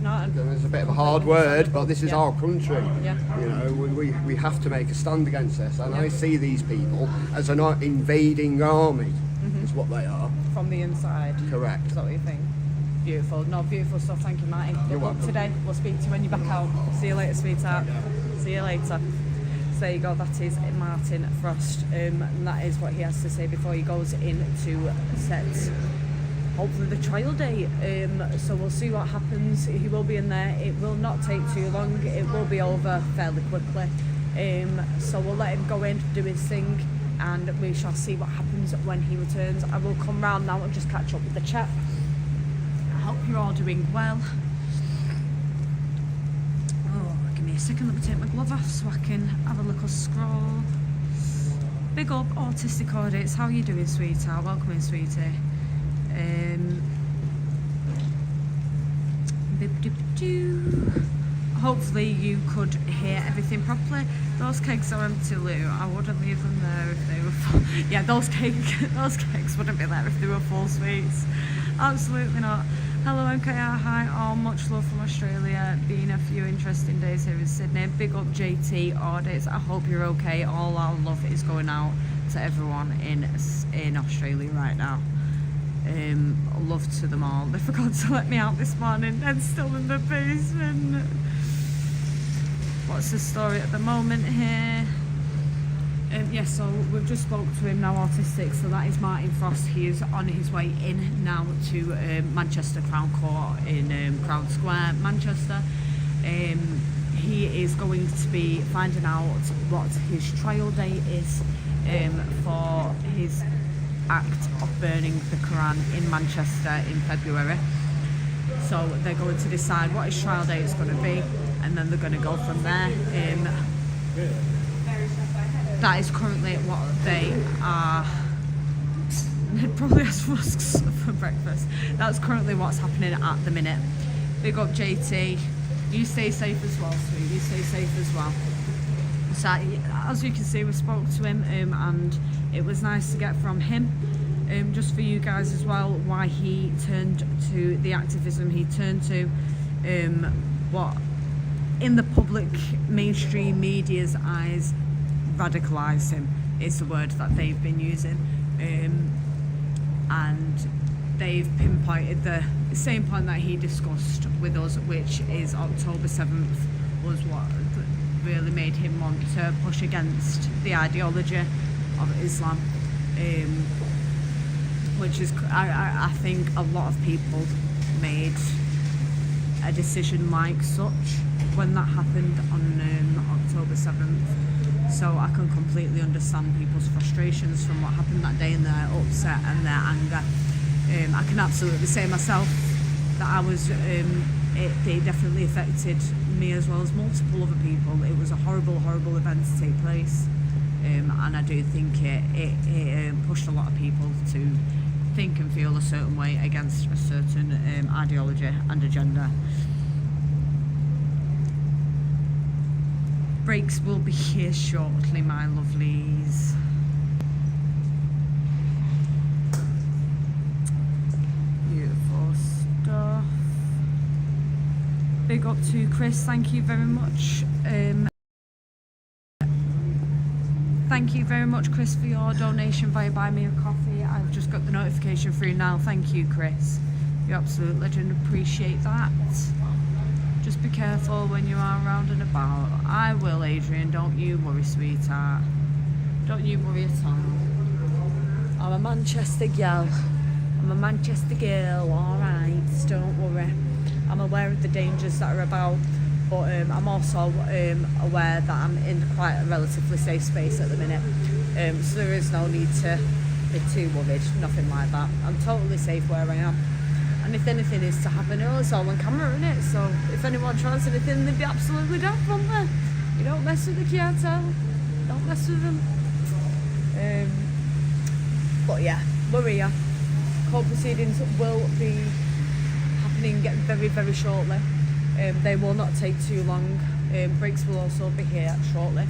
It's a bit of a hard word, but this is our country. Yeah. You know, we have to make a stand against this. And I see these people as an invading army, is what they are. From the inside. Correct. Is that what you think? Beautiful. No, beautiful stuff. Thank you, Martin. Good luck welcome. today. We'll speak to you when you're back out. See you later, sweetheart. See you later. there you go, that is Martin Frost, and that is what he has to say before he goes in to set hopefully the trial date. So we'll see what happens. He will be in there. It will not take too long. It will be over fairly quickly. So we'll let him go in, do his thing, and we shall see what happens when he returns. I will come round now and just catch up with the chat. I hope you're all doing well. Oh, give me a second, let me take my glove off so I can have a little scroll. Big up Autistic Audits, how are you doing, sweetheart? Welcome in, sweetie. Hopefully you could hear everything properly. Those kegs are empty, Lou. I wouldn't leave them there if they were full. Yeah, those kegs wouldn't be there if they were full, sweets. Absolutely not. Hello MKR, hi all, much love from Australia. Been a few interesting days here in Sydney. Big up JT Audits, I hope you're okay. All our love is going out to everyone in Australia right now. Love to them all. They forgot to let me out this morning and still in the basement. What's the story at the moment here? Yes, so we've just spoke to him now, Autistic, so that is Martin Frost. He is on his way in now to Manchester Crown Court in Crown Square, Manchester. He is going to be finding out what his trial date is for his act of burning the Quran in Manchester in February. So they're going to decide what his trial date is going to be, and then they're going to go from there. That is currently what they are. They'd probably ask rusks for breakfast. That's currently what's happening at the minute. Big up JT. You stay safe as well, sweet. You stay safe as well. So as you can see, we spoke to him, and it was nice to get from him. Just for you guys as well, why he turned to the activism he turned to, what in the public mainstream media's eyes radicalised him is the word that they've been using, and they've pinpointed the same point that he discussed with us, which is October 7th was what really made him want to push against the ideology of Islam, which is I think a lot of people made a decision like such when that happened on October 7th. So I can completely understand people's frustrations from what happened that day and their upset and their anger. I can absolutely say myself that I was, it definitely affected me as well as multiple other people. It was a horrible, horrible event to take place. And I do think it pushed a lot of people to think and feel a certain way against a certain ideology and agenda. Breaks will be here shortly, my lovelies. Beautiful stuff. Big up to Chris, thank you very much. Thank you very much, Chris, for your donation via Buy Me a Coffee. I've just got the notification through now. Thank you, Chris. You're an absolute legend. Appreciate that. Just be careful when you are around and about. I will, Adrian. Don't you worry, sweetheart. Don't you worry at all. I'm a Manchester girl. I'm a Manchester girl, alright. Don't worry. I'm aware of the dangers that are about. But I'm also aware that I'm in quite a relatively safe space at the minute, so there is no need to be too worried, nothing like that. I'm totally safe where I am, and if anything is to happen, it's all on camera, isn't it? So if anyone tries anything, they'd be absolutely daft, wouldn't they? You don't mess with the cartel, don't mess with them. But yeah, we're here. Court proceedings will be happening very, very shortly. They will not take too long. Briggs will also be here shortly,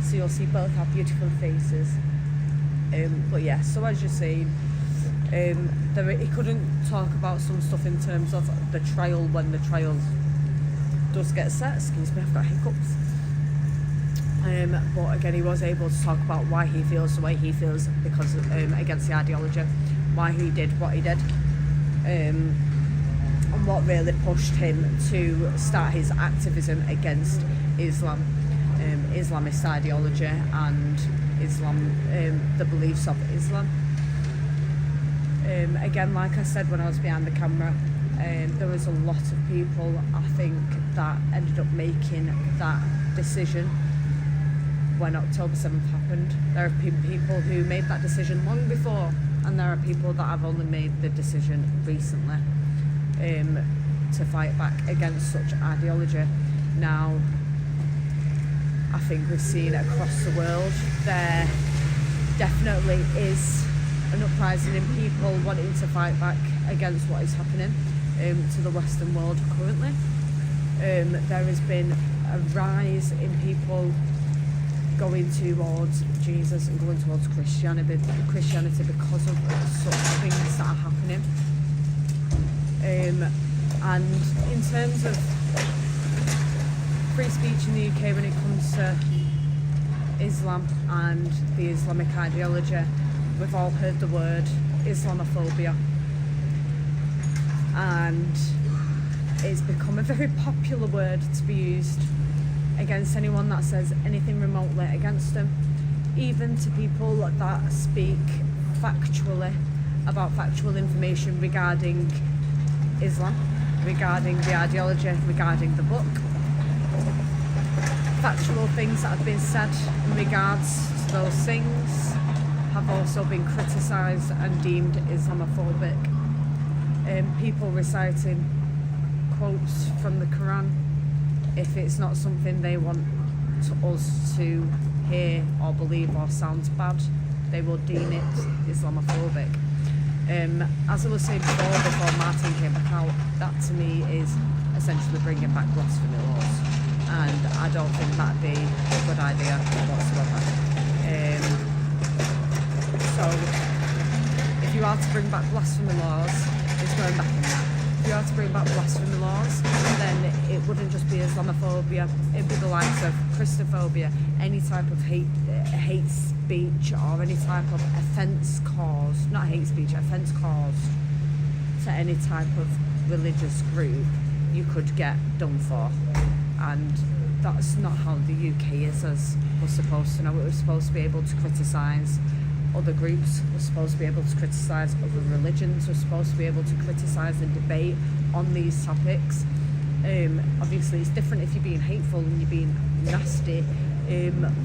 so you'll see both our beautiful faces. But yeah, so as you're saying, he couldn't talk about some stuff in terms of the trial when the trial does get set. Excuse me, I've got hiccups. But again, he was able to talk about why he feels the way he feels because against the ideology, why he did what he did. And what really pushed him to start his activism against Islam. Islamist ideology and Islam, the beliefs of Islam. Again, like I said when I was behind the camera, there was a lot of people, I think, that ended up making that decision when October 7th happened. There have been people who made that decision long before, and there are people that have only made the decision recently to fight back against such ideology. Now, I think we've seen across the world there definitely is an uprising in people wanting to fight back against what is happening to the Western world currently. There has been a rise in people going towards Jesus and going towards Christianity because of such things that are happening. And in terms of free speech in the UK when it comes to Islam and the Islamic ideology, we've all heard the word Islamophobia, and it's become a very popular word to be used against anyone that says anything remotely against them, even to people that speak factually about factual information regarding Islam, regarding the ideology, regarding the book. Factual things that have been said in regards to those things have also been criticised and deemed Islamophobic. People reciting quotes from the Quran, if it's not something they want us to hear or believe or sounds bad, they will deem it Islamophobic. As I was saying before Martin came back out, that to me is essentially bringing back blasphemy laws, and I don't think that'd be a good idea whatsoever. So if you are to bring back blasphemy laws, it's going back in that. If you are to bring back blasphemy laws, then it wouldn't just be Islamophobia, it'd be the likes of Christophobia, any type of hate speech or any type of offence caused, not hate speech, offence caused to any type of religious group, you could get done for. And that's not how the UK is as we're supposed to know. We're supposed to be able to criticise other groups, we're supposed to be able to criticise other religions, we're supposed to be able to criticise and debate on these topics. Obviously it's different if you're being hateful and you're being nasty,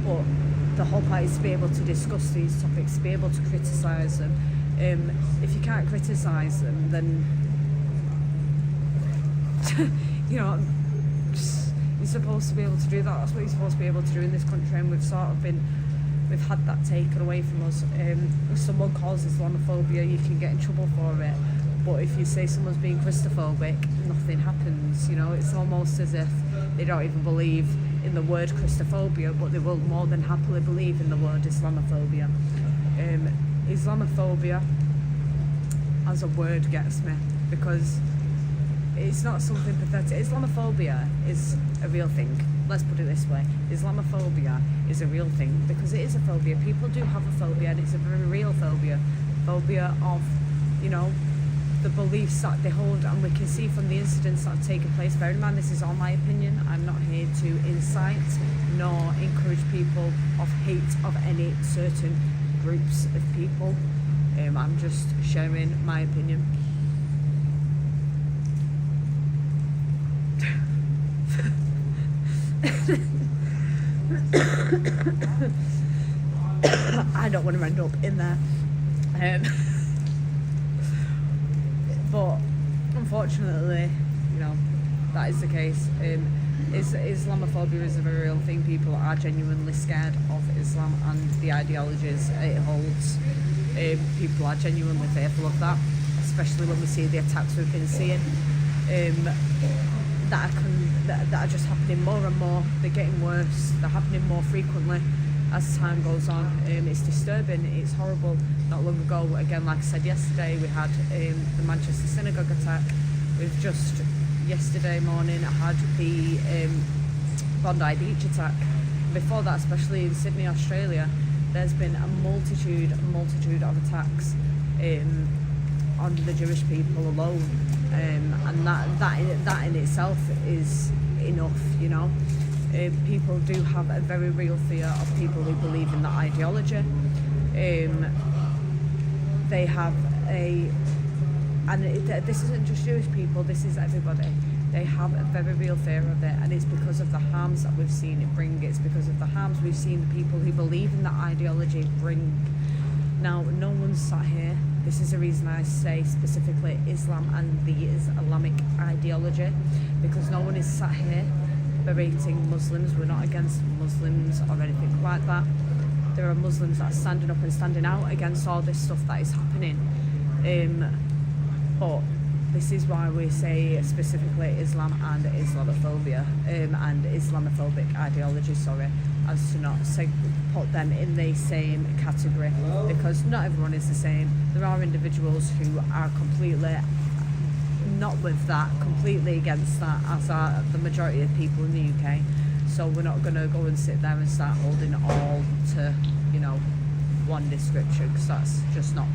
but the whole point is to be able to discuss these topics, to be able to criticise them. If you can't criticise them, then you know, you're supposed to be able to do that. That's what you're supposed to be able to do in this country, and we've had that taken away from us. If someone calls Islamophobia, you can get in trouble for it, but if you say someone's being Christophobic, nothing happens. You know, it's almost as if they don't even believe in the word Christophobia, but they will more than happily believe in the word Islamophobia. Islamophobia as a word gets me, because it's not something pathetic. Islamophobia is a real thing. Let's put it this way. Islamophobia is a real thing because it is a phobia. People do have a phobia, and it's a very real phobia. Phobia of, you know, the beliefs that they hold, and we can see from the incidents that have taken place. Bear in mind, this is all my opinion. I'm not here to incite nor encourage people of hate of any certain groups of people. I'm just sharing my opinion. I don't want to end up in there, but unfortunately, you know, that is the case. Islamophobia is a very real thing. People are genuinely scared of Islam and the ideologies it holds. People are genuinely fearful of that, especially when we see the attacks we've been seeing that are just happening more and more. They're getting worse, they're happening more frequently as time goes on. It's disturbing, it's horrible. Not long ago, again, like I said yesterday, we had the Manchester synagogue attack. We've just yesterday morning had the Bondi Beach attack. Before that, especially in Sydney, Australia, there's been a multitude of attacks on the Jewish people alone, and that in itself is enough, you know. People do have a very real fear of people who believe in that ideology. They have this isn't just Jewish people, this is everybody. They have a very real fear of it, and it's because of the harms that we've seen it bring. It's because of the harms we've seen the people who believe in that ideology bring. Now, no one's sat here. This is the reason I say specifically Islam and the Islamic ideology, because no one is sat here berating Muslims. We're not against Muslims or anything like that. There are Muslims that are standing up and standing out against all this stuff that is happening. But this is why we say specifically Islam and Islamophobia and Islamophobic ideology, as to not put them in the same category, because not everyone is the same. There are individuals who are completely not with that, completely against that, as are the majority of people in the UK. So we're not going to go and sit there and start holding it all to, one description, because that's just not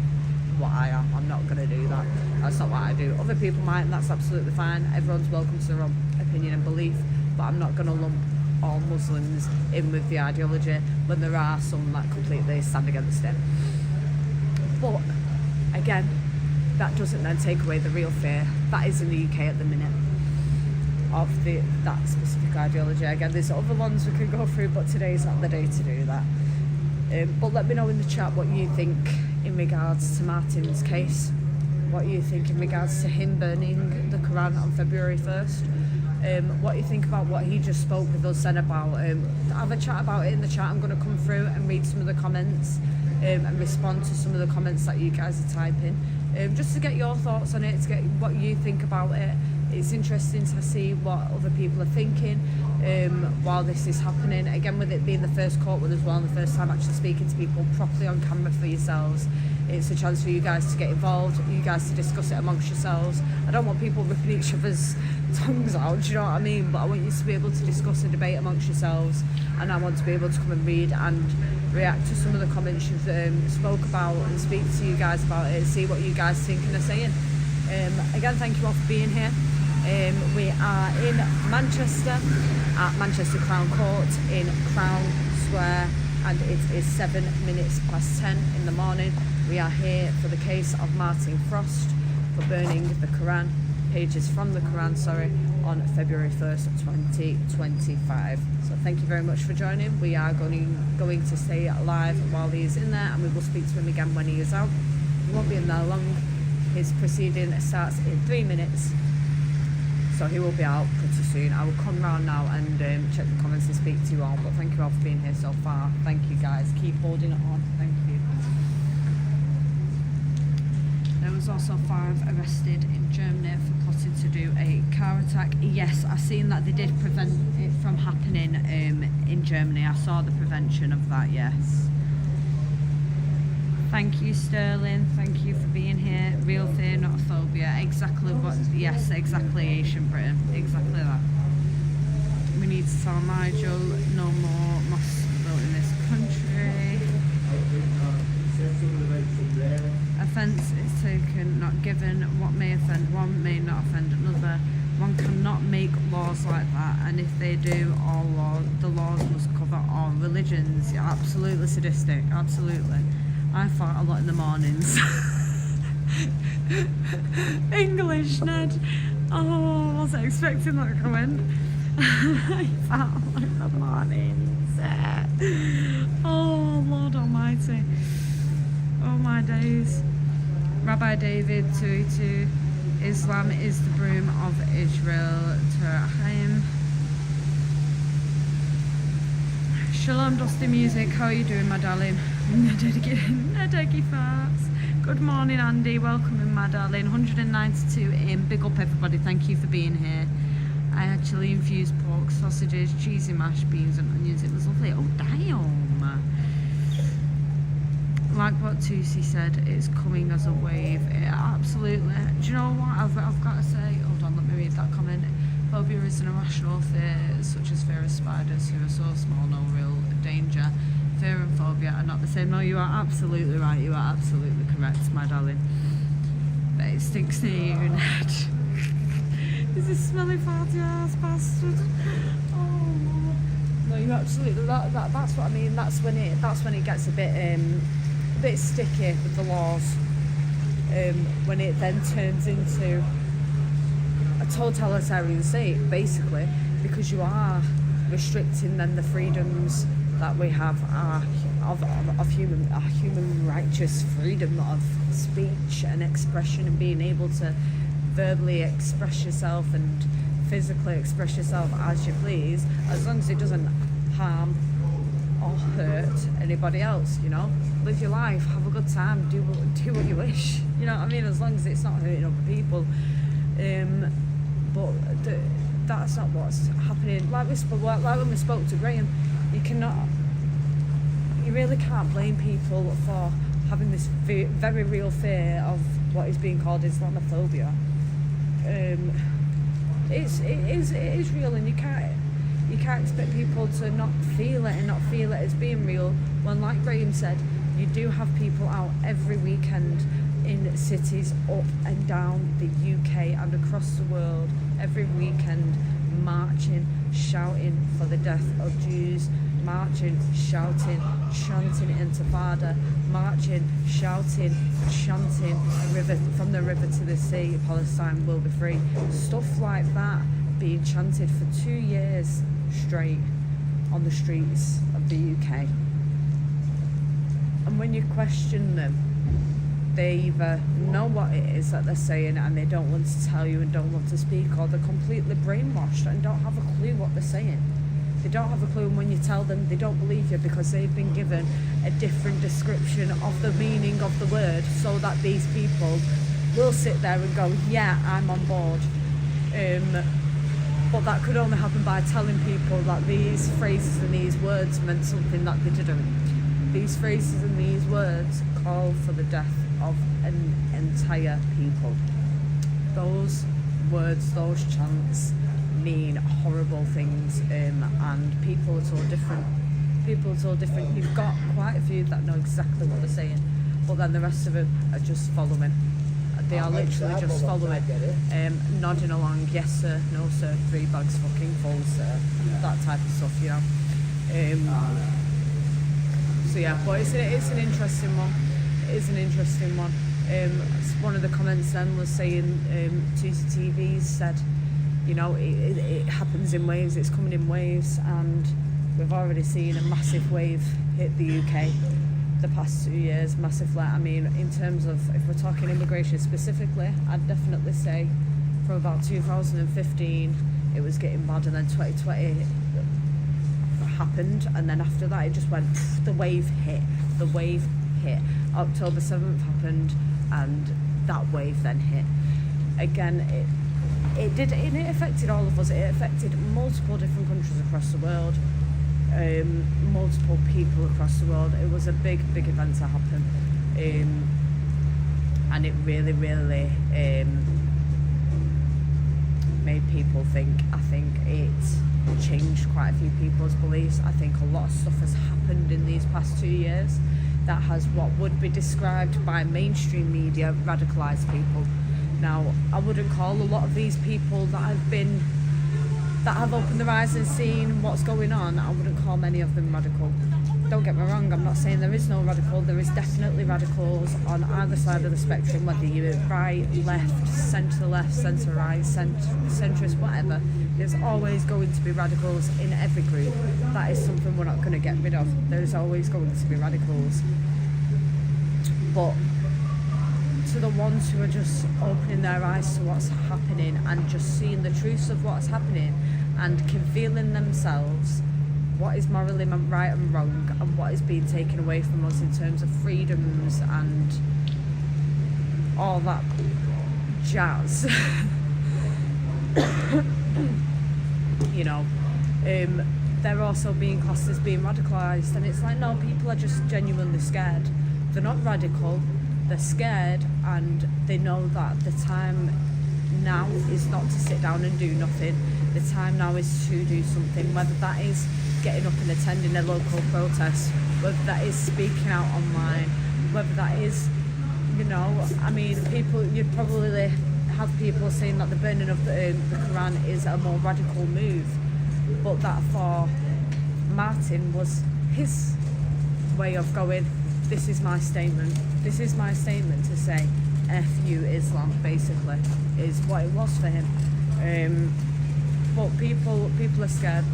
what I am. I'm not going to do that. That's not what I do. Other people might, and that's absolutely fine. Everyone's welcome to their own opinion and belief, but I'm not going to lump all Muslims in with the ideology when there are some that completely stand against it. But again, that doesn't then take away the real fear that is in the UK at the minute of that specific ideology. Again, there's other ones we can go through, but today's not the day to do that. But let me know in the chat what you think in regards to Martin's case, what you think in regards to him burning the Quran on February 1st, what you think about what he just spoke with us then about. Have a chat about it in the chat. I'm going to come through and read some of the comments and respond to some of the comments that you guys are typing, just to get your thoughts on it, to get what you think about it. It's interesting to see what other people are thinking while this is happening. Again, with it being the first court one as well, and the first time actually speaking to people properly on camera for yourselves, it's a chance for you guys to get involved, you guys to discuss it amongst yourselves. I don't want people ripping each other's tongues out, do you know what I mean? But I want you to be able to discuss and debate amongst yourselves, and I want to be able to come and read and react to some of the comments you've spoke about, and speak to you guys about it, see what you guys think and are saying. Again, thank you all for being here. We are in Manchester at Manchester Crown Court in Crown Square, and it is 7 minutes past 10 in the morning. We are here for the case of Martin Frost for burning the Quran, pages from the Quran, on February 1st, 2025. So thank you very much for joining. We are going to stay live while he is in there, and we will speak to him again when he is out. He won't be in there long. His proceeding starts in 3 minutes. So he will be out pretty soon. I will come round now and check the comments and speak to you all. But thank you all for being here so far. Thank you guys. Keep holding it on. Thank you. There was also 5 arrested in Germany for plotting to do a car attack. Yes, I've seen that they did prevent it from happening in Germany. I saw the prevention of that, yes. Thank you, Sterling. Thank you for being here. Real fear, not a phobia. Exactly what, yes, exactly, Asian Britain. Exactly that. We need to tell Nigel no more mosques built in this country. Offence is taken, not given. What may offend one may not offend another. One cannot make laws like that, and if they do, the laws must cover all religions. Yeah, absolutely sadistic, absolutely. I fart a lot in the mornings. English, Ned. Oh, I wasn't expecting that comment. I fart a lot in the mornings. Oh, Lord Almighty. Oh, my days. Rabbi David 282. Islam is the broom of Israel. Terahim. Shalom, Dusty Music. How are you doing, my darling? Nedeggy farts. Good morning, Andy. Welcome in, my darling. 192 in. Big up, everybody. Thank you for being here. I actually infused pork, sausages, cheesy mashed beans and onions. It was lovely. Oh, damn. Like what Tusi said, it's coming as a wave. Absolutely. Do you know what? I've got to say, hold on, let me read that comment. Phobia is an irrational fear, such as fear of spiders who are so small, no real danger. Fear and phobia are not the same. No, you are absolutely right. You are absolutely correct, my darling. But it stinks near you, Ned. Is this smelly farty ass bastard? Oh, Lord. you absolutely. That's what I mean. That's when it gets a bit sticky with the laws. When it then turns into a totalitarian state, basically, because you are restricting then the freedoms that we have of human righteous freedom of speech and expression, and being able to verbally express yourself and physically express yourself as you please, as long as it doesn't harm or hurt anybody else. Live your life, have a good time, do what you wish, you know what I mean, as long as it's not hurting other people. But that's not what's happening. Like when we spoke to Graham, you really can't blame people for having this very real fear of what is being called Islamophobia. It is real, and you can't expect people to not feel it and not feel it as being real, when, like Graham said, you do have people out every weekend in cities up and down the UK and across the world every weekend, marching, shouting for the death of Jews, marching, shouting, chanting Intifada, marching, shouting, chanting from the river to the sea, Palestine will be free. Stuff like that being chanted for 2 years straight on the streets of the UK. And when you question them, they either know what it is that they're saying and they don't want to tell you and don't want to speak, or they're completely brainwashed and don't have a clue what they're saying. They don't have a clue, and when you tell them, they don't believe you because they've been given a different description of the meaning of the word, so that these people will sit there and go, yeah, I'm on board. But that could only happen by telling people that these phrases and these words meant something that they didn't. These phrases and these words call for the death of an entire people. Those words, those chants mean horrible things, and people are so different. You've got quite a few that know exactly what they're saying, but then the rest of them are just following. They are literally just following, nodding along, yes sir, no sir, 3 bags fucking full sir, that type of stuff, So yeah, but it's an interesting one. It is an interesting one. One of the comments then was saying, TVs said, it happens in waves, it's coming in waves, and we've already seen a massive wave hit the UK the past 2 years, massively. I mean, in terms of, if we're talking immigration specifically, I'd definitely say from about 2015 it was getting bad, and then 2020 happened, and then after that it just went, the wave hit. October 7th happened, and that wave then hit. Again, it affected all of us. It affected multiple different countries across the world, multiple people across the world. It was a big event to happen, and it really made people think. I think it changed quite a few people's beliefs. I think a lot of stuff has happened in these past 2 years that has what would be described by mainstream media radicalised people. Now, I wouldn't call a lot of these people that have opened their eyes and seen what's going on, I wouldn't call many of them radical. Don't get me wrong, I'm not saying there is no radical. There is definitely radicals on either side of the spectrum, whether you're right, left, centre right, centrist, whatever. There's always going to be radicals in every group. That is something we're not going to get rid of. There's always going to be radicals. But to the ones who are just opening their eyes to what's happening and just seeing the truths of what's happening and feeling themselves what is morally right and wrong and what is being taken away from us in terms of freedoms and all that jazz. They're also being classed as being radicalised, and it's like, no, people are just genuinely scared. They're not radical, they're scared, and they know that the time now is not to sit down and do nothing. The time now is to do something, whether that is getting up and attending a local protest, whether that is speaking out online, whether that is, people, you'd probably have people saying that the burning of the Quran is a more radical move, but that for Martin was his way of going, this is my statement. This is my statement to say, F you Islam, basically, is what it was for him. But people are scared.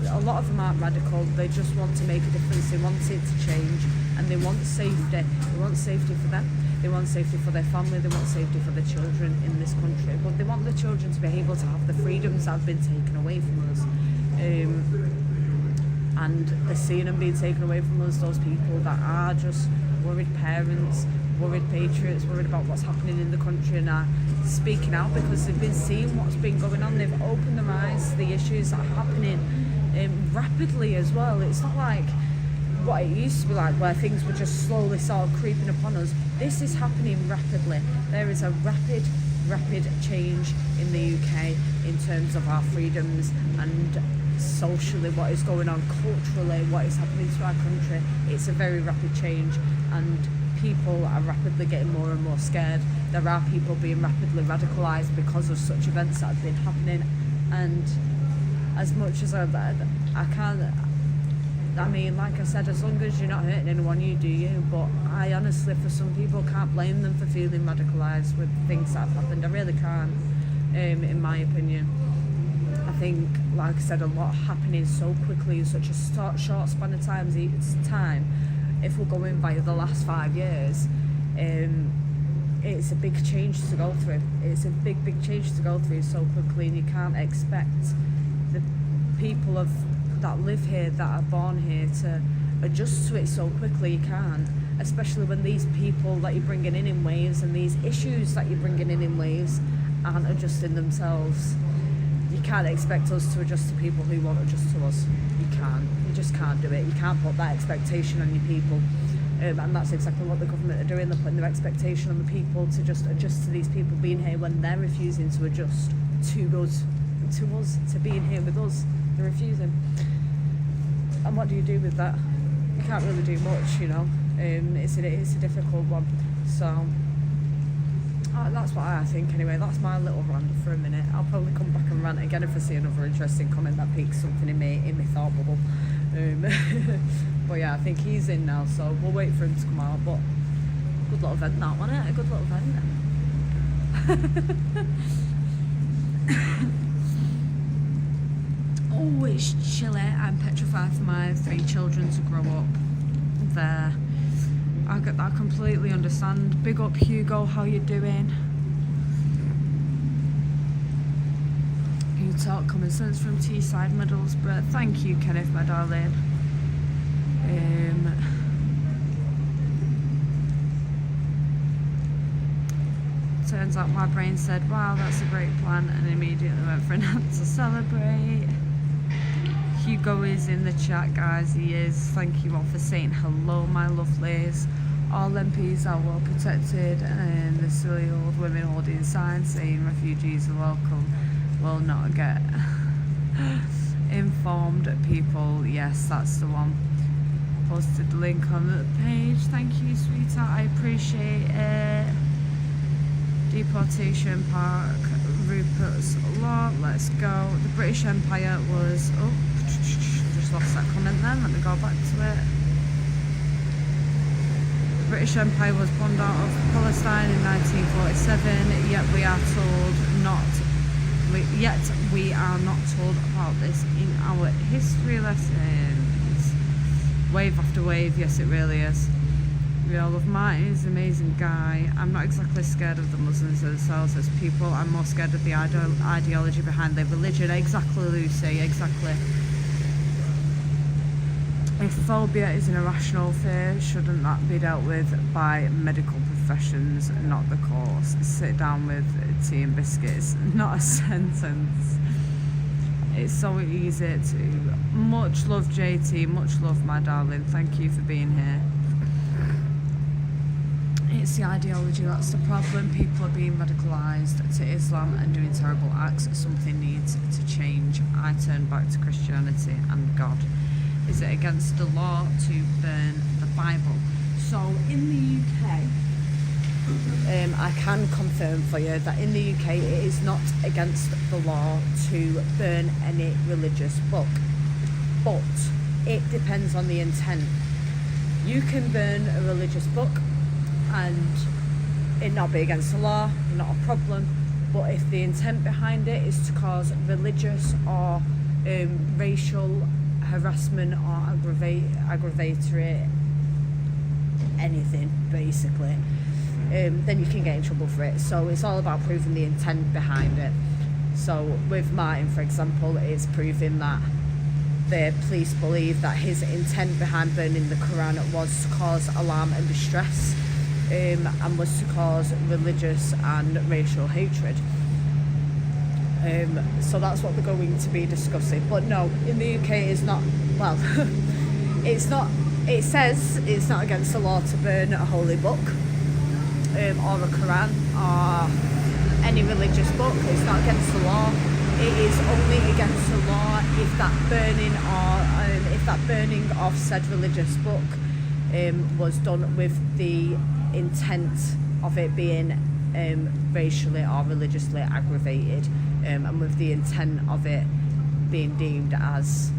A lot of them aren't radical. They just want to make a difference. They want it to change, and they want safety. They want safety for them. They want safety for their family. They want safety for their children in this country. But they want the children to be able to have the freedoms that have been taken away from us. And they're seeing them being taken away from us. Those people that are just worried parents, worried patriots, worried about what's happening in the country, and are speaking out because they've been seeing what's been going on. They've opened their eyes to the issues that are happening rapidly as well. It's not like what it used to be like, where things were just slowly sort of creeping upon us. This is happening rapidly. There is a rapid change in the UK in terms of our freedoms and socially what is going on, culturally what is happening to our country. It's a very rapid change, and people are rapidly getting more and more scared. There are people being rapidly radicalised because of such events that have been happening, and as much as I can't, I mean, like I said, as long as you're not hurting anyone, you do you. But I honestly, for some people, can't blame them for feeling radicalised with things that have happened. I really can't, in my opinion. I think, like I said, a lot happening so quickly in such a short span of time. If we're going by the last 5 years, it's a big change to go through. It's a big change to go through so quickly, and you can't expect the people that live here, that are born here, to adjust to it so quickly. You can't, especially when these people that you're bringing in waves, and these issues that you're bringing in waves aren't adjusting themselves. You can't expect us to adjust to people who won't adjust to us. You can't. You just can't do it. You can't put that expectation on your people. And that's exactly what the government are doing. They're putting their expectation on the people to just adjust to these people being here when they're refusing to adjust to us, to being here with us. They're refusing. And what do you do with that? You can't really do much, you know. It's a difficult one. So that's what I think anyway. That's my little rant for a minute. I'll probably come back and rant again if I see another interesting comment that piques something in my thought bubble. But yeah, I think he's in now, so we'll wait for him to come out. But good little event that, wasn't it? A good little event. Oh, it's chilly. I'm petrified for my 3 children to grow up there. I completely understand. Big up Hugo, how you doing? You talk common sense from Teesside, Middlesbrough. Thank you, Kenneth, my darling. Turns out my brain said, wow, that's a great plan, and immediately went for an app to celebrate. Hugo is in the chat, guys. He is. Thank you all for saying hello, my lovelies. All MPs are well protected, and the silly old women holding signs saying refugees are welcome will not get informed people. Yes, that's the one. Posted the link on the page. Thank you, sweetheart. I appreciate it. Deportation Park, Rupert's Law. Let's go. The British Empire was. Oh, just lost that comment then. Let me go back to it. The British Empire was pulled out of Palestine in 1947. Yet we are not told about this in our history lessons. Wave after wave. Yes, it really is. We all love Martin. He's an amazing guy. I'm not exactly scared of the Muslims themselves as people. I'm more scared of the ideology behind their religion. Exactly, Lucy. Exactly. If phobia is an irrational fear, shouldn't that be dealt with by medical professions, not the courts? Sit down with tea and biscuits, not a sentence. It's so easy to... Much love, JT. Much love, my darling. Thank you for being here. It's the ideology that's the problem. People are being radicalised to Islam and doing terrible acts. Something needs to change. I turn back to Christianity and God. Is it against the law to burn the Bible? So in the UK, I can confirm for you that in the UK it is not against the law to burn any religious book. But it depends on the intent. You can burn a religious book and it not be against the law, not a problem. But if the intent behind it is to cause religious or racial harassment or aggravatory anything, basically, then you can get in trouble for it. So it's all about proving the intent behind it. So with Martin, for example, it's proving that the police believe that his intent behind burning the Quran was to cause alarm and distress, and was to cause religious and racial hatred. So that's what they're going to be discussing. But no, in the UK it's not, well, it's not, it says it's not against the law to burn a holy book, or a Quran, or any religious book. It's not against the law. It is only against the law if that burning of said religious book was done with the intent of it being racially or religiously aggravated, and with the intent of it being deemed as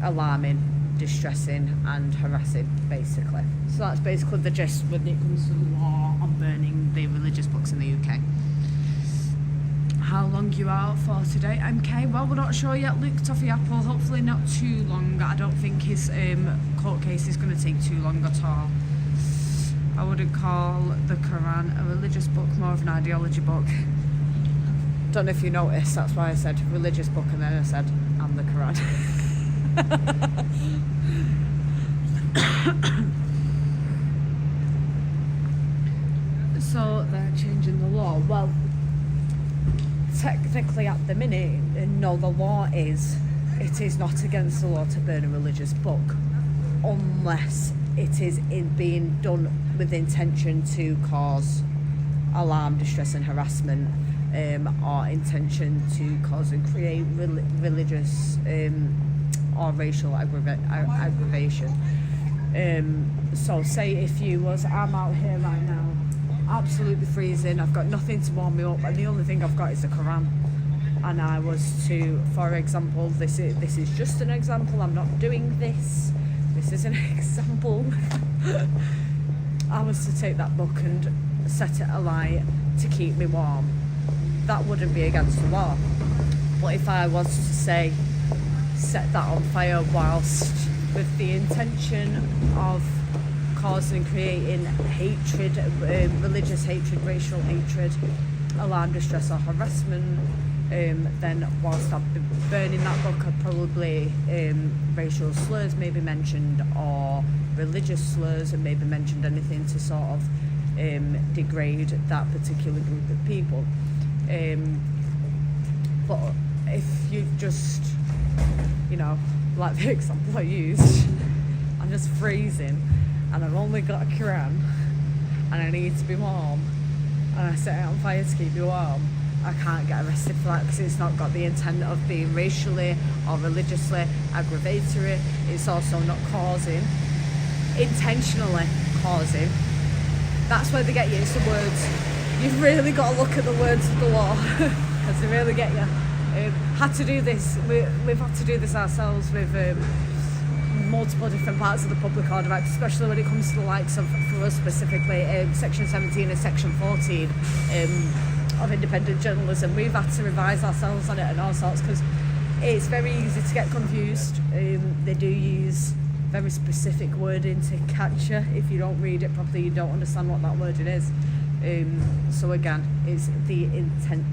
alarming, distressing and harassing, basically. So that's basically the gist when it comes to the law on burning the religious books in the UK. How long you out for today, MK? Well, we're not sure yet. Luke Toffee Apple, hopefully not too long. I don't think his court case is going to take too long at all. I wouldn't call the Quran a religious book, more of an ideology book. Don't know if you noticed, that's why I said religious book and then I said, and the Quran. So they're changing the law. Well, technically at the minute, no, the law is, it is not against the law to burn a religious book unless it is being done with the intention to cause alarm, distress and harassment, or intention to cause and create religious or racial aggravation. So say if you was, I'm out here right now, absolutely freezing, I've got nothing to warm me up, and the only thing I've got is the Quran, and I was to, for example, this is just an example, I'm not doing this is an example. I was to take that book and set it alight to keep me warm, that wouldn't be against the law. But if I was to say set that on fire whilst with the intention of causing, creating hatred, religious hatred, racial hatred, alarm, distress or harassment, then whilst I've been burning that book, I'd probably racial slurs maybe mentioned, or religious slurs, and maybe mentioned anything to sort of degrade that particular group of people. But if you just, you know, like the example I used, I'm just freezing and I've only got a Quran and I need to be warm, and I set it on fire to keep me warm, I can't get arrested for that because it's not got the intent of being racially or religiously aggravatory. It's also not causing, intentionally causing. That's where they get you, it's the words. You've really got to look at the words of the law because they really get you. Had to do this, we've had to do this ourselves with multiple different parts of the Public Order Act, especially when it comes to the likes of, for us specifically, Section 17 and Section 14 of independent journalism. We've had to revise ourselves on it and all sorts because it's very easy to get confused. They do use very specific wording to catch you. If you don't read it properly, you don't understand what that wording is. So again, it's the intent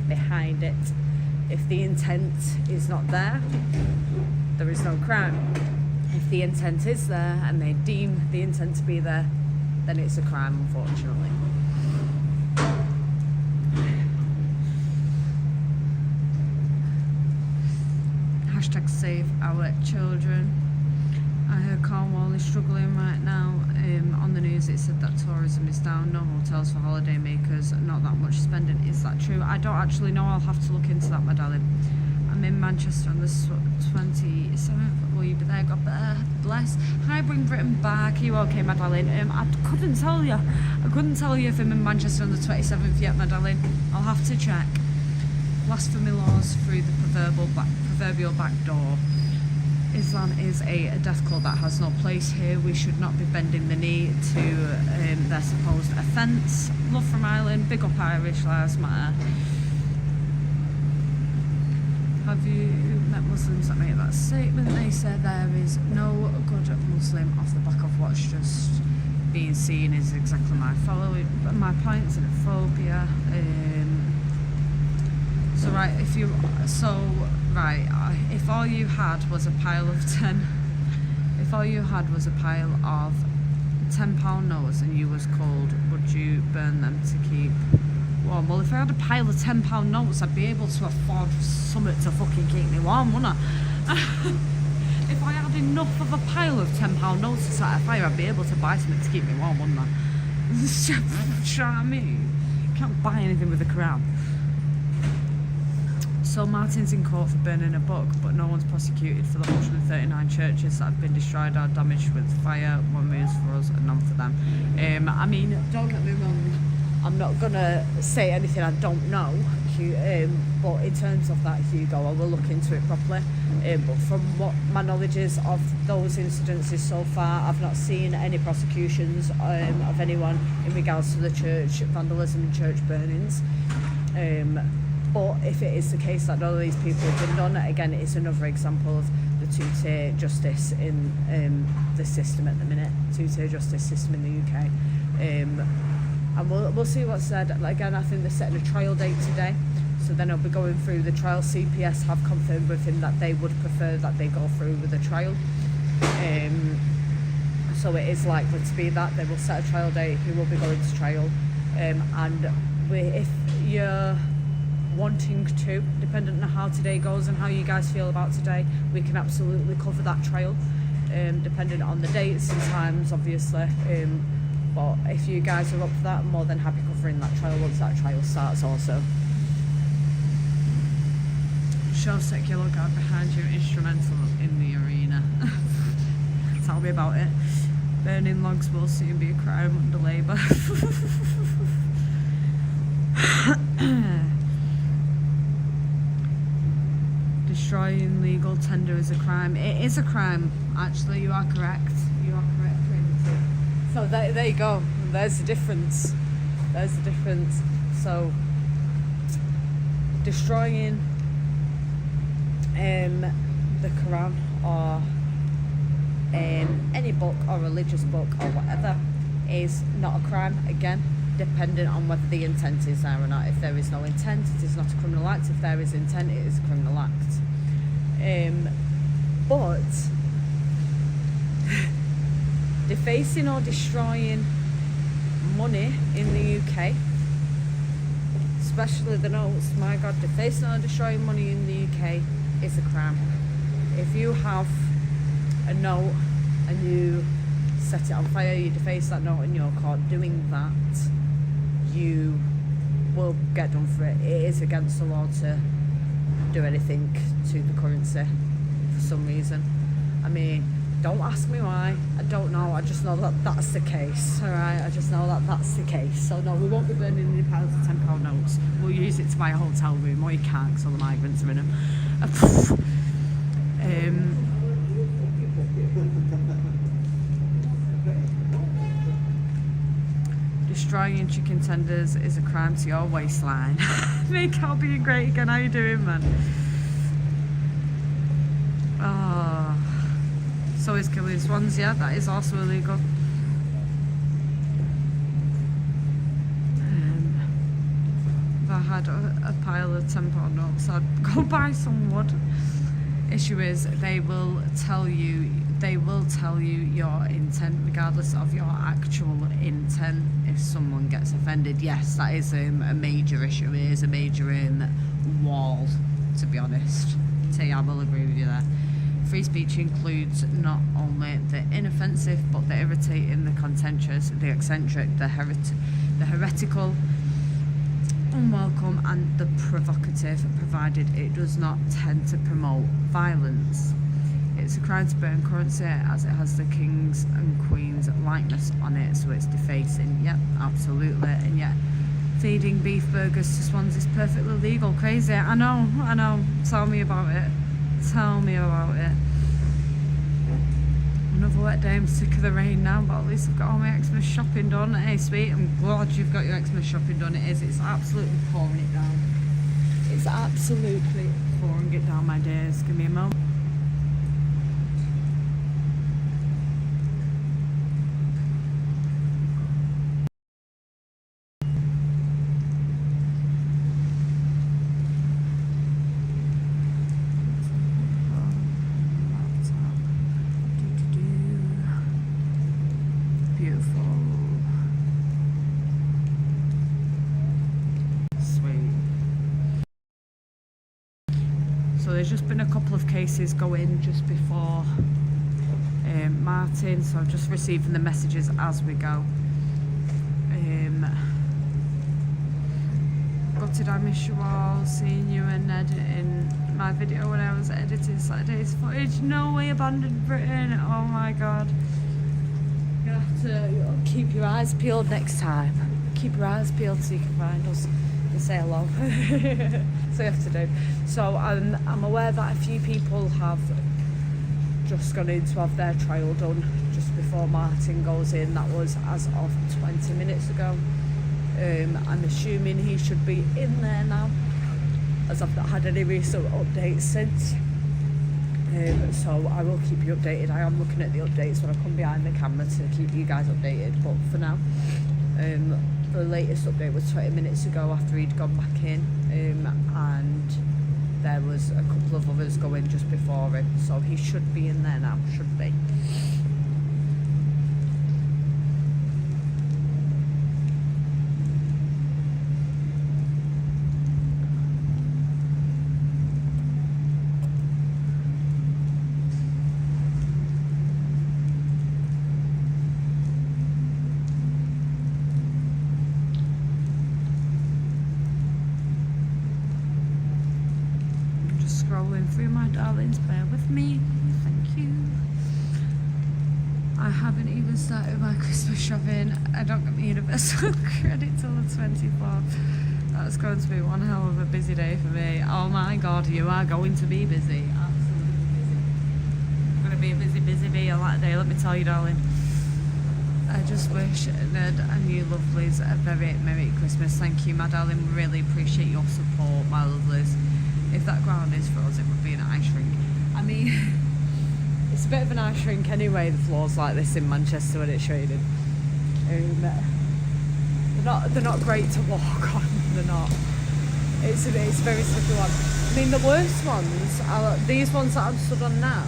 behind it. If the intent is not there, there is no crime. If the intent is there and they deem the intent to be there, then it's a crime, unfortunately. Hashtag save our children. I heard Cornwall is struggling right now. On the news it said that tourism is down, no hotels for holiday makers, not that much spending. Is that true? I don't actually know, I'll have to look into that, my darling. I'm in Manchester on the 27th. Will you be there? God bless. Hi, bring Britain back. Are you okay, my darling? I couldn't tell you. I couldn't tell you if I'm in Manchester on the 27th yet, my darling. I'll have to check. Blasphemy laws through the proverbial back door. Islam is a death cult that has no place here. We should not be bending the knee to their supposed offence. Love from Ireland, big up Irish Lives Matter. Have you met Muslims that make that statement? They said there is no good Muslim off the back of what's just being seen is exactly my following. But my point is xenophobia. If all you had was a pile of £10 notes and you was cold, would you burn them to keep warm? Well, if I had a pile of £10 notes, I'd be able to afford something to fucking keep me warm, wouldn't I? If I had enough of a pile of £10 notes to set a fire, I'd be able to buy something to keep me warm, wouldn't I? Do you know what I mean? You can't buy anything with a Quran. So Martin's in court for burning a book, but no one's prosecuted for the 139 churches that have been destroyed or damaged with fire. One means for us and none for them. I mean, don't get me wrong, I'm not going to say anything I don't know, but in terms of that, Hugo, I will look into it properly. But from what my knowledge is of those incidences so far, I've not seen any prosecutions of anyone in regards to the church vandalism and church burnings. But if it is the case that all of these people have been done, again, it's another example of the two-tier justice in the system at the minute, two-tier justice system in the UK. And we'll see what's said. Again, I think they're setting a trial date today, so then I'll be going through the trial. CPS have confirmed with him that they would prefer that they go through with the trial. So it is likely to be that they will set a trial date. He will be going to trial, and if you're wanting to, dependent on how today goes and how you guys feel about today, we can absolutely cover that trial, depending on the dates and times, obviously. But if you guys are up for that, I'm more than happy covering that trial once that trial starts also. Show secular guard behind you, instrumental in the arena. Tell me about it. Burning logs will soon be a crime under Labour. Destroying legal tender is a crime. It is a crime, actually. You are correct. You are correct, Trinity. So there you go. There's the difference. There's the difference. So destroying the Quran or any book or religious book or whatever is not a crime. Again, dependent on whether the intent is there or not. If there is no intent, it is not a criminal act. If there is intent, it is a criminal act. But defacing or destroying money in the UK, especially the notes, my God, defacing or destroying money in the UK is a crime. If you have a note and you set it on fire, you deface that note and you're caught doing that, you will get done for it. It is against the law to do anything to the currency for some reason. I mean, don't ask me why. I don't know. I just know that that's the case. Alright, I just know that that's the case. So no, we won't be burning any piles of £10 notes. We'll use it to buy a hotel room, or you can't because all the migrants are in them. Destroying chicken tenders is a crime to your waistline. Make out being great again. How you doing, man? Oh, so is killing swans. Yeah, that is also illegal. If I had a pile of £10 notes, I'd go buy some wood. Issue is, they will tell you your intent regardless of your actual intent. If someone gets offended, yes, that is a major issue. It is a major wall, to be honest. I will agree with you there. Free speech includes not only the inoffensive, but the irritating, the contentious, the eccentric, the heretical, unwelcome and the provocative, provided it does not tend to promote violence. It's a crime to burn currency as it has the king's and queen's likeness on it, so it's defacing. Yep, absolutely. And yet feeding beef burgers to swans is perfectly legal. Crazy. I know. Tell me about it. another wet day. I'm sick of the rain now, but at least I've got all my Xmas shopping done. Hey, sweet, I'm glad you've got your Xmas shopping done. It is. It's absolutely pouring it down. It's absolutely pouring it down, my days. Give me a moment. Beautiful. Sweet. So there's just been a couple of cases go in just before Martin, so I'm just receiving the messages as we go. Gutted I miss you all, seeing you and editing my video when I was editing Saturday's footage. No way, abandoned Britain. Oh my god. You have to keep your eyes peeled next time. Keep your eyes peeled so you can find us and say hello. So you have to do. So I'm aware that a few people have just gone in to have their trial done just before Martin goes in. That was as of 20 minutes ago. I'm assuming he should be in there now, as I've not had any recent updates since. So I will keep you updated. I am looking at the updates when I come behind the camera to keep you guys updated, but for now, the latest update was 20 minutes ago after he'd gone back in, and there was a couple of others going just before him, so he should be in there now, should be. Scrolling through, my darlings, bear with me, thank you. I haven't even started my Christmas shopping. I don't get my universal credit till the 24th. That's going to be one hell of a busy day for me. Oh my god, you are going to be busy, absolutely busy. It's going to be a busy bee on that day, let me tell you, darling. I just wish Ned and you lovelies a very Merry Christmas. Thank you, my darling, really appreciate your support, my lovelies. If that ground is for us, it would be an ice rink. I mean, it's a bit of an ice rink anyway, the floors like this in Manchester when it's raining. They're not great to walk on, they're not. It's a very slippery one. I mean, the worst ones are these ones that I'm stood on now.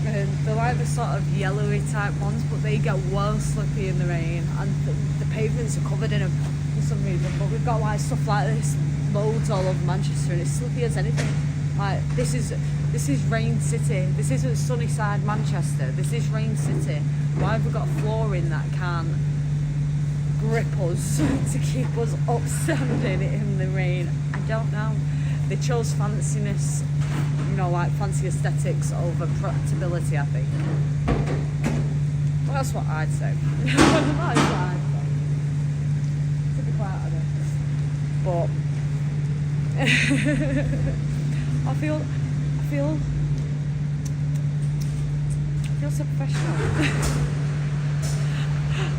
They're like the sort of yellowy type ones, but they get well slippy in the rain, and the pavements are covered in them for some reason. But we've got like stuff like this loads all over Manchester, and it's slippy as anything. Like this is Rain City. This isn't Sunnyside Manchester. This is Rain City. Why have we got flooring that can grip us to keep us upstanding in the rain? I don't know. They chose fanciness, you know, like fancy aesthetics over practicability, I think. Well, that's what I'd say. That's what I'd say. To be quite honest. But I feel so professional.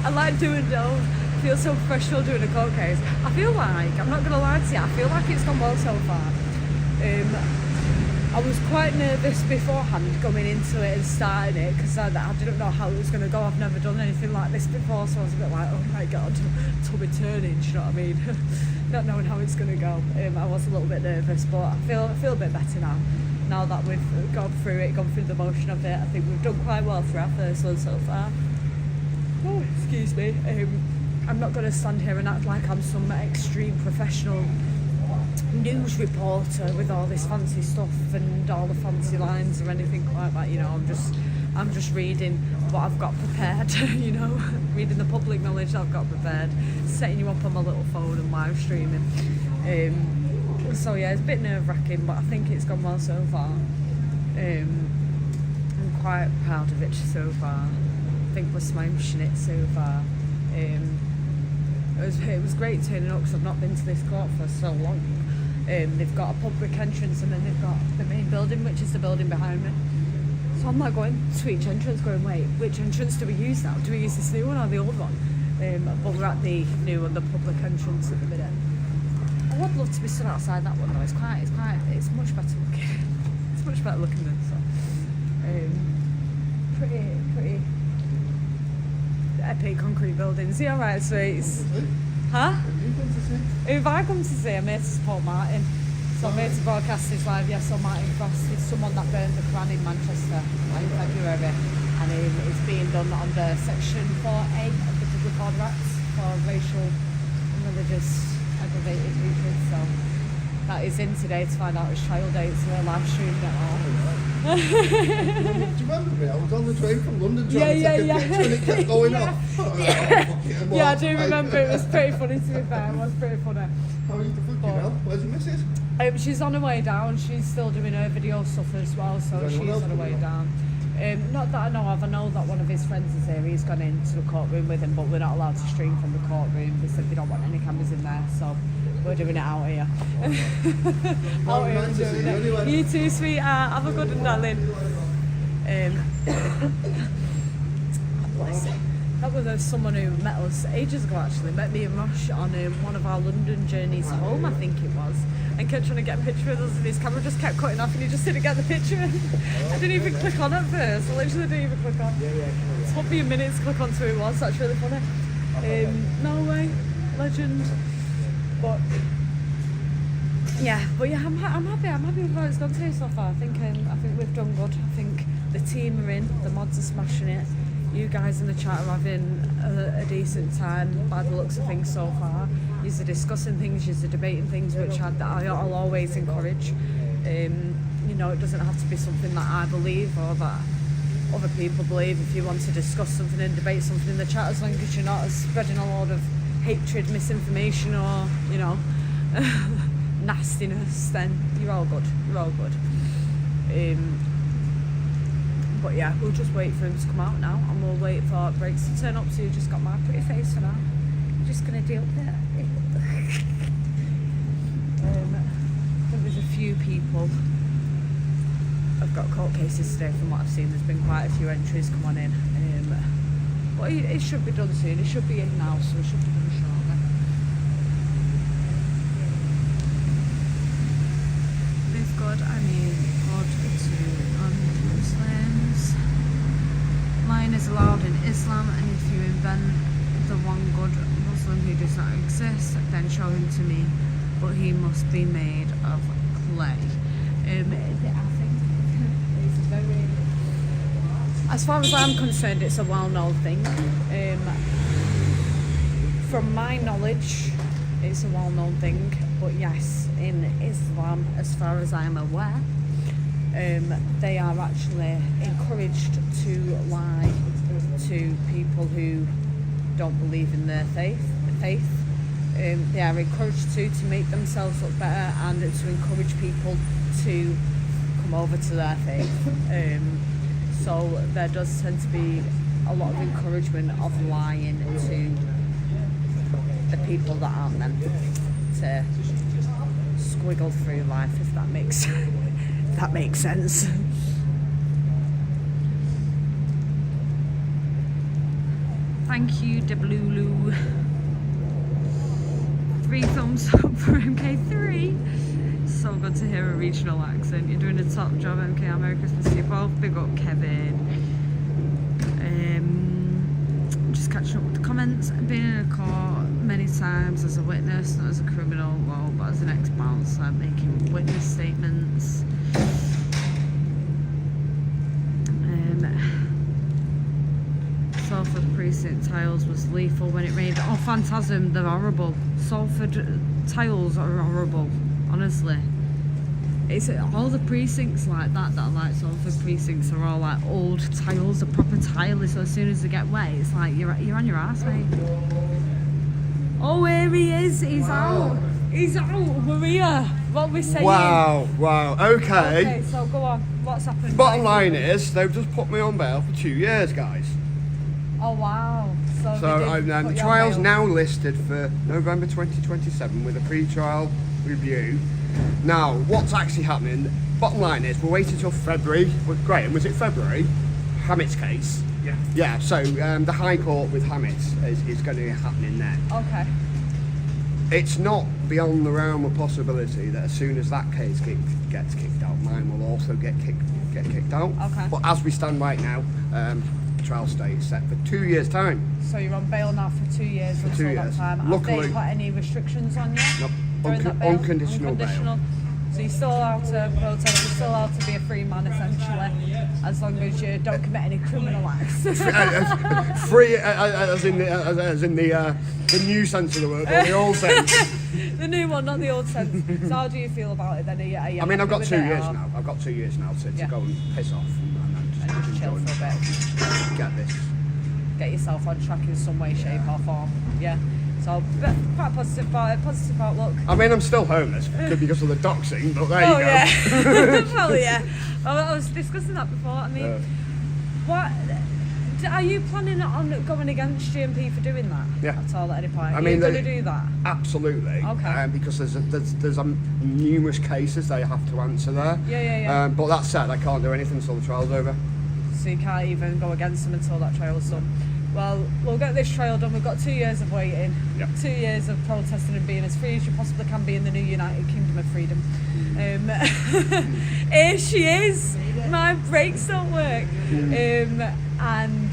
I like doing those. I feel so professional doing a court case. I feel like, I'm not gonna lie to you, I feel like it's gone well so far. I was quite nervous beforehand going into it and starting it, because I didn't know how it was going to go. I've never done anything like this before, so I was a bit like, oh my god, tummy turning, do you know what I mean? Not knowing how it's going to go. I was a little bit nervous, but I feel a bit better now. Now that we've gone through the motion of it, I think we've done quite well for our first one so far. Oh, excuse me. I'm not going to stand here and act like I'm some extreme professional news reporter with all this fancy stuff and all the fancy lines or anything like that, you know. I'm just reading what I've got prepared, you know, reading the public knowledge that I've got prepared, setting you up on my little phone and live streaming. So yeah, it's a bit nerve-wracking, but I think it's gone well so far. I'm quite proud of it so far. I think we're smashing it so far. It was great turning up because I've not been to this court for so long. They've got a public entrance and then they've got the main building, which is the building behind me. So So I'm like going to each entrance going, wait, which entrance do we use now? Do we use this new one or the old one? But we're at the new and the public entrance at the minute. I would love to be stood outside that one though. It's much better looking. It's much better looking than so. Pretty epic concrete buildings. Yeah, right, sweets. Huh? Who have I come to see? I'm here to support Martin. So I'm here to broadcast this live. Yes, so Martin Frost is someone that burned the Quran in Manchester in February, and it's being done under Section 4A of the Public Order Act for racial and religious aggravated hatred. So that is in today to find out his trial dates. We're live streaming it all. Do you remember me? I was on the train from London trying to take a picture and it kept going off. Yeah, I do remember. It was pretty funny, to be fair. It was pretty funny. How are you fucking hell? Where's your missus? She's on her way down. She's still doing her video stuff as well, so Is she's anyone else on her way coming down. Not that I know of. I know that one of his friends is here. He's gone into the courtroom with him, but we're not allowed to stream from the courtroom. They said they don't want any cameras in there, so we're doing it out here. Out here and doing it. Anyway. You too, sweetheart. Have a good one, darling. Bless it. That was someone who met us ages ago, actually. Met me and Rosh on one of our London journeys home, I think it was. And kept trying to get a picture with us, and his camera just kept cutting off, and he just didn't get the picture. I didn't even click on at first. I literally didn't even click on. It took me a minute to click on who it was. That's really funny. No way, legend. But yeah, I'm happy. I'm happy with how it's gone today so far. I think we've done good. I think the team are in. The mods are smashing it. You guys in the chat are having a decent time by the looks of things so far. You're discussing things, you're debating things, which I'll always encourage. You know, it doesn't have to be something that I believe or that other people believe. If you want to discuss something and debate something in the chat, as long as you're not spreading a load of hatred, misinformation, or, you know, nastiness, then you're all good. You're all good. But yeah, we'll just wait for him to come out now, and we'll wait for Breaks to turn up. So you just got my pretty face for now. I'm just gonna deal with it. I think there's a few people have got court cases today. From what I've seen, there's been quite a few entries come on in. But it should be done soon. It should be in now, so it should be done shortly. With God, I mean God to non-Muslims. Lying is allowed in Islam, and if you invent the one good Muslim who does not exist, then show him to me, but he must be made of clay. I think it's very, as far as I'm concerned, it's a well-known thing. From my knowledge, it's a well-known thing, but yes, in Islam, as far as I'm aware, they are actually encouraged to lie to people who don't believe in their faith. They are encouraged to make themselves look better, and to encourage people to come over to their faith. So there does tend to be a lot of encouragement of lying to the people that aren't them, to squiggle through life, if that makes sense. Thank you, Deblulu. 3 thumbs up for MK3. So good to hear a regional accent. You're doing a top job, MK. Merry Christmas to you both. Big up, Kevin. Just catching up with the comments. I've been in a court many times as a witness, not as a criminal, well, but as an ex-bouncer, making witness statements. Salford precinct tiles was lethal when it rained. Oh, Phantasm, they're horrible. Salford tiles are horrible, honestly. It's all the precincts like that are like Salford precincts are all like old tiles, the proper tile. So as soon as they get wet, it's like you're on your ass, mate. Oh, here he is. He's out. He's out. Maria, what we saying? Wow. Okay, so go on. What's happened? Bottom line is, they've just put me on bail for 2 years, guys. Oh wow. So the trial's now listed for November 2027 with a pre-trial review. Now, what's actually happening? bottom line is we're waiting till February. Graham, was it February? Hammett case. Yeah. Yeah. So the High Court with Hammett is going to be happening then. Okay. It's not beyond the realm of possibility that as soon as that case gets kicked out, mine will also get kicked out. Okay. But as we stand right now, trial date is set for 2 years' time. So you're on bail now for 2 years For 2 until that years. time. Have Luckily- they put any restrictions on you? Nope. during that bail? Unconditional bail. So you're still allowed to protest, you're still allowed to be a free man essentially, as long as you don't commit any criminal acts. Free as in the new sense of the word, or the old sense. The new one, not the old sense. So how do you feel about it then? Are you I mean, I've got happy 2 with it, years or- now. I've got 2 years now to Yeah. go and piss off and And just chill enjoy for a bit. Get this. Get yourself on track in some way, shape or form. Yeah. So quite positive about it, positive outlook. I mean, I'm still homeless because of the doxing, but there you go. Yeah. Well, yeah. Well, I was discussing that before. I mean, what are you planning on going against GMP for doing that? Yeah. At all at any point? I Are mean, you going they- to do that? Absolutely. Okay. Because there's numerous cases they have to answer there. Yeah. But that said, I can't do anything until the trial's over. So you can't even go against them until that trial's done. Well, we'll get this trial done. We've got 2 years of waiting. Yep. 2 years of protesting and being as free as you possibly can be in the new United Kingdom of Freedom. Here she is. My brakes don't work. And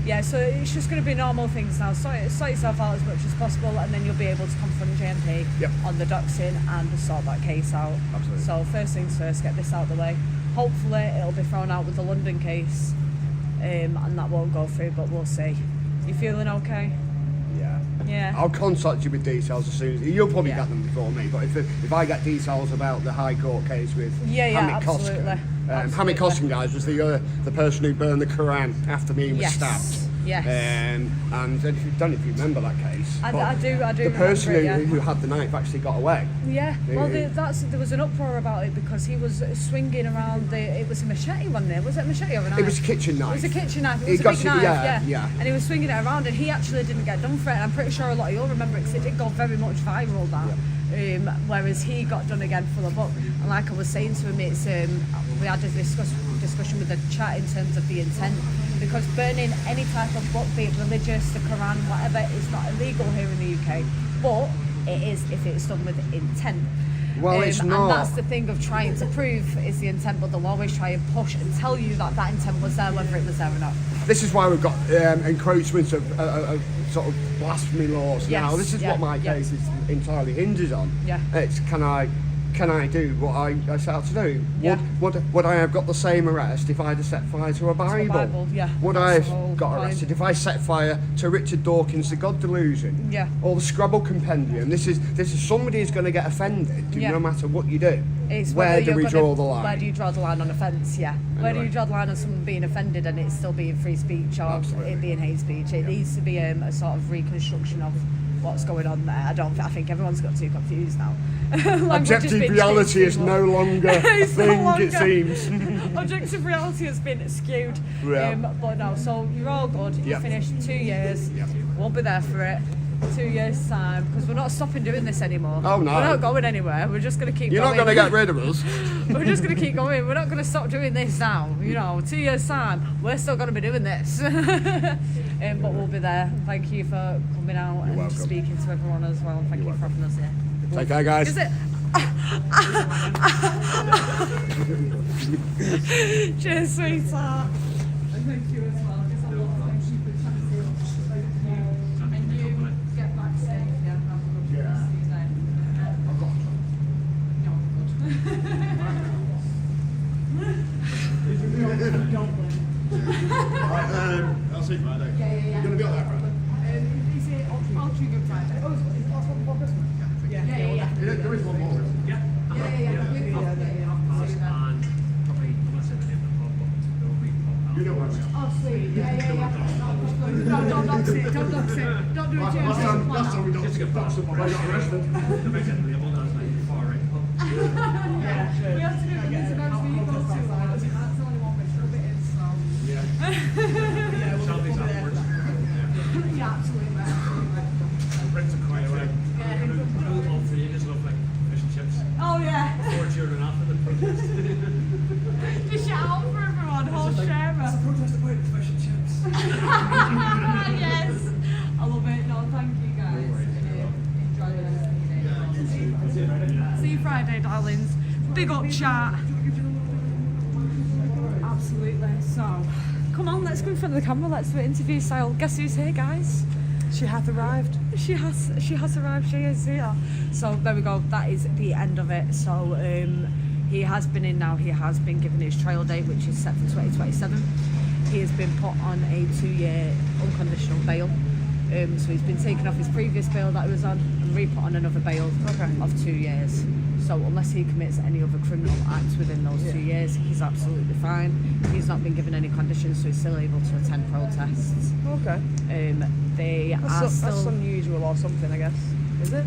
yeah, so it's just going to be normal things now. Sort yourself out as much as possible, and then you'll be able to confront JMP Yep. on the doxing and sort that case out. Absolutely. So first things first, get this out of the way. Hopefully it'll be thrown out with the London case, and that won't go through, but we'll see. You feeling okay? Yeah. Yeah. I'll contact you with details as soon as you'll probably Yeah. get them before me. But if I get details about the High Court case with Yeah, Hamid absolutely. Koskan, Absolutely. Hamid Koskan, guys, was the person who burned the Quran after me was Yes. stabbed. Yes. And if you don't remember that case. I but do The person remember it, yeah. who had the knife actually got away. Yeah, well, Yeah. there was an uproar about it because he was swinging around it was a machete, wasn't it? Was it a machete or a knife? It was a kitchen knife. It was a kitchen knife. It He was a got big to- knife, yeah, yeah. And he was swinging it around, and he actually didn't get done for it. And I'm pretty sure a lot of you'll remember it because it did go very much viral, that. Whereas he got done again for the book. And like I was saying to him, it's we had a discussion with the chat in terms of the intent. Because burning any type of book, be it religious, the Quran, whatever, is not illegal here in the UK. But it is if it's done with intent. Well, it's not. And that's the thing of trying to prove is the intent, but they'll always try and push and tell you that that intent was there, whether it was there or not. This is why we've got encroachment of sort of blasphemy laws Yes, now. This is what my yeah. case is entirely hinges on. Yeah. It's can I do what I set out to do? Yeah. Would I have got the same arrest if I'd have set fire to a Bible? Bible, yeah. Would That's I the whole have got point. arrested if I set fire to Richard Dawkins' The God Delusion? Yeah. Or the Scrabble Compendium? This is somebody is going to get offended Yeah. no matter what you do. It's Where whether do you're we gonna- draw the line? Where do you draw the line on offence? Yeah. Where do Anyway. you draw the line on someone being offended and it's still being free speech or Absolutely. it being hate speech? It needs to be a sort of reconstruction of what's going on there. I think everyone's got too confused now. Language has Objective been reality changed is too no much. longer a It's no thing, it longer. seems. Objective reality has been skewed. Yeah. But no, so you're all good. You Yep. finished 2 years. Yep. We'll be there for it. 2 years time because we're not stopping doing this anymore. Oh, no. We're not going anywhere. We're just going to keep You're going. not going to get rid of us. We're just going to keep going. We're not going to stop doing this now. 2 years time, we're still going to be doing this. But we'll be there. Thank you for coming out and welcome. speaking to everyone as well. Thank you for having us here. Take care, guys. Is it? Cheers, sweetheart. And thank you as well. Just have a lot of thank you for chatting. And you get back safe. Yeah, have a good rest of your day. I'll see you Friday. Yeah. You're going to be on that Friday? Is it Ultra Good Friday? Oh, it's last one before Christmas? Yeah. There is one more. Yeah. And probably, I'm not saying the name of the pub, but there will be pub. You know what I mean. Oh, sweet. Yeah. Don't dox it. Don't dox it. Don't do it, James. Last time we doxed someone, I got arrested. The big label, that was like far right pub. We have to do it because events we go to. That's only one which rub it in, so. Something's afterwards. Yeah, absolutely. Brings it quite away. All three of us love like fish and chips. Oh, yeah. 4 children after the protest. Big up chat. Absolutely. So, come on, let's go in front of the camera. Let's do an interview style. Guess who's here, guys? She hath arrived. She has arrived. She is here. So there we go. That is the end of it. So he has been in now. He has been given his trial date, which is set for 2027. He has been put on a 2-year unconditional bail. So he's been taken off his previous bail that he was on and re-put on another bail of 2 years. So unless he commits any other criminal acts within those 2 years, he's absolutely fine. He's not been given any conditions, so he's still able to attend protests. Okay. That's unusual or something, I guess. Is it?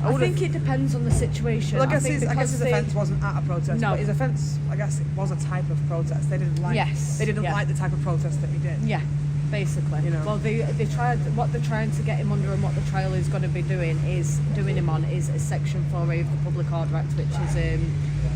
I think it depends on the situation. Well, I guess his offence wasn't at a protest. No. But his offence, I guess, it was a type of protest. They didn't like. Yes. They didn't like the type of protest that he did. Yeah. Basically, You know. well, they tried. What they're trying to get him under, and what the trial is going to be doing him on is a Section 4A of the Public Order Act, which is they're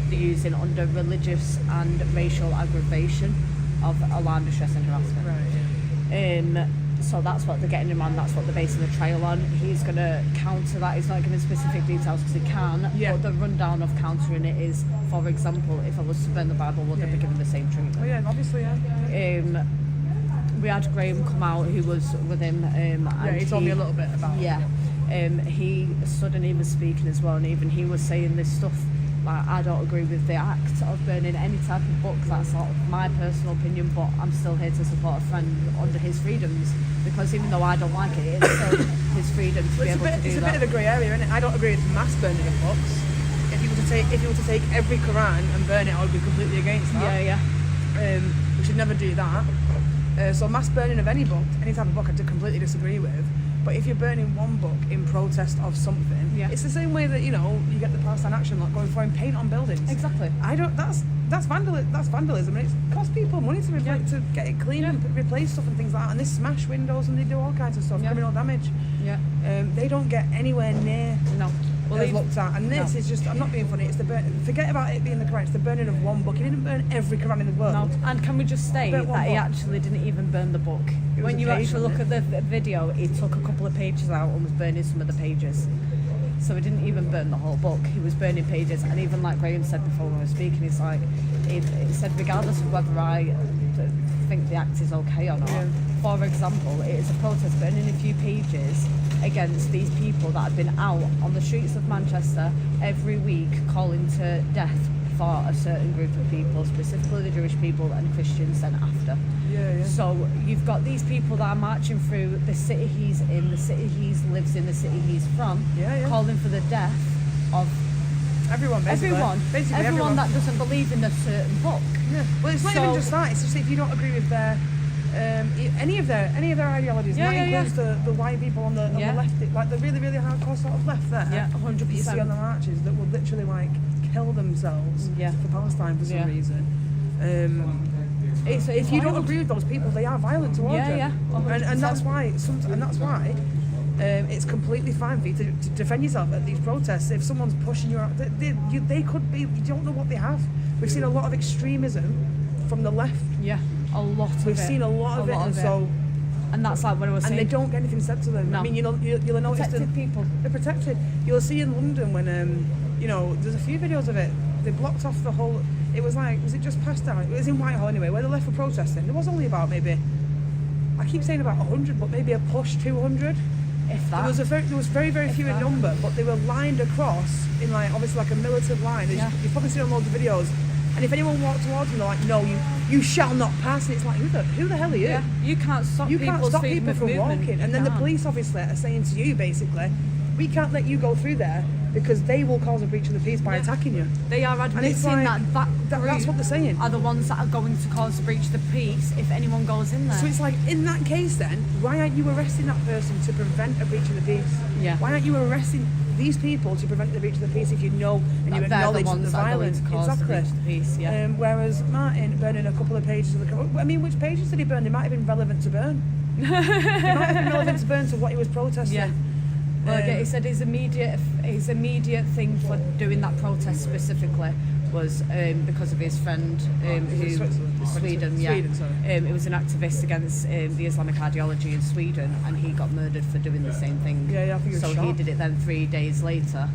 using under religious and racial aggravation of alarm, distress, and harassment. Right. So that's what they're getting him on. That's what they're basing the trial on. He's going to counter that. He's not giving specific details because he can. Yeah. But the rundown of countering it is, for example, if I was to burn the Bible, would they be given the same treatment? Oh yeah, obviously, yeah. We had Graham come out, who was with him. And He told me a little bit about it. Yeah. He stood and he was speaking as well, and even he was saying this stuff. Like, I don't agree with the act of burning any type of book. That's sort of my personal opinion, but I'm still here to support a friend under his freedoms, because even though I don't like it, it's still his freedom to be able to do It's a that. bit of a grey area, isn't it? I don't agree with mass burning of books. If you were to take every Quran and burn it, I would be completely against that. Yeah. We should never do that. So mass burning of any book, any type of book, I completely disagree with. But if you're burning one book in protest of something, it's the same way that you get the Palestine Action lot going throwing paint on buildings. Exactly. That's vandalism, and it costs people money to to get it clean and replace stuff and things like that. And they smash windows and they do all kinds of stuff, criminal damage. Yeah. They don't get anywhere near. No. Well, looked at, and this is just—I'm not being funny. It's forget about it being the Quran. It's the burning of one book. He didn't burn every Quran in the world. No. And can we just state Burnt one that he book. actually didn't even burn the book? It was When a you page, actually look wasn't at the video, he took a couple of pages out and was burning some of the pages. So he didn't even burn the whole book. He was burning pages, and even like Graham said before when we were speaking, he's like, he said regardless of whether I think the act is okay or not. Yeah. For example, it is a protest burning a few pages against these people that have been out on the streets of Manchester every week calling to death for a certain group of people, specifically the Jewish people and Christians then after. Yeah. So you've got these people that are marching through the city he's in, the city he lives in, the city he's from, calling for the death of Everyone, basically. Everyone that doesn't believe in a certain book. Yeah. Well, it's not even just that. It's just if you don't agree with their any of their ideologies. That includes the white people on the left, like the really hardcore sort of left there. Yeah, 100%. That you see on the marches that will literally like kill themselves for Palestine for some reason. So if you don't agree with those people, they are violent towards you. And that's why. It's completely fine for you to defend yourself at these protests. If someone's pushing you out, they could be. You don't know what they have. We've seen a lot of extremism from the left. Yeah, a lot of it. We've seen a lot of it, and so. And that's like what I was saying. And they don't get anything said to them. No. I mean, you'll notice protected people. They're protected. You'll see in London when there's a few videos of it. They blocked off the whole. It was it just past down? It was in Whitehall anyway, where the left were protesting. There was only about maybe. I keep saying about 100, but maybe a push 200. If that. There was very few in number, but they were lined across in obviously a militant line. You've probably seen on loads of videos. And if anyone walked towards them, they're like, "No, you shall not pass." And it's like, who the hell are you? Yeah, you can't stop You can't stop people from walking. And then the can't. police obviously are saying to you, basically, we can't let you go through there because they will cause a breach of the peace by attacking you. They are admitting it's like, that's what they're saying. Are the ones that are going to cause a breach of the peace if anyone goes in there. So it's like, in that case then, why aren't you arresting that person to prevent a breach of the peace? Yeah. Why aren't you arresting these people to prevent the breach of the peace if you know and you That they're the acknowledge ones the that are going violence? to cause the breach of the peace, yeah. Whereas Martin burning a couple of pages of the... I mean, which pages did he burn? They might have been relevant to burn. They might have been relevant to burn to what he was protesting. Yeah. Well, again, he said his immediate thing for doing that protest specifically was because of his friend Sweden. It was an activist against the Islamic ideology in Sweden, and he got murdered for doing the same thing. Yeah, I think he was so shot. he did it then 3 days later.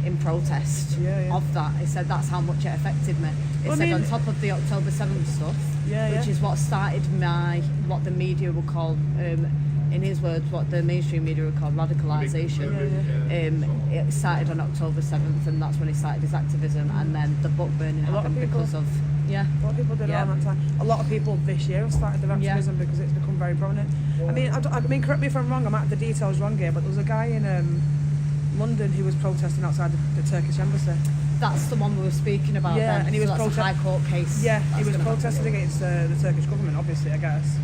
in protest Yeah. of that. He said that's how much it affected me. He Well, I said mean- on top of the October 7th stuff, which is what started what the media will call, in his words, what the mainstream media would call radicalisation. It started on October 7th, and that's when he started his activism, and then the book burning A lot of happened people- because of, A lot of people did Yeah. it around that time. A lot of people this year have started their Yeah. activism because it's become very prominent. I mean, correct me if I'm wrong. I might have the details wrong here, but there was a guy in London who was protesting outside the Turkish embassy. that's the one we were speaking about. Yeah, then. and he was So that's a high court case. Yeah, he that's was gonna happen. protesting against the Turkish government, obviously, I guess.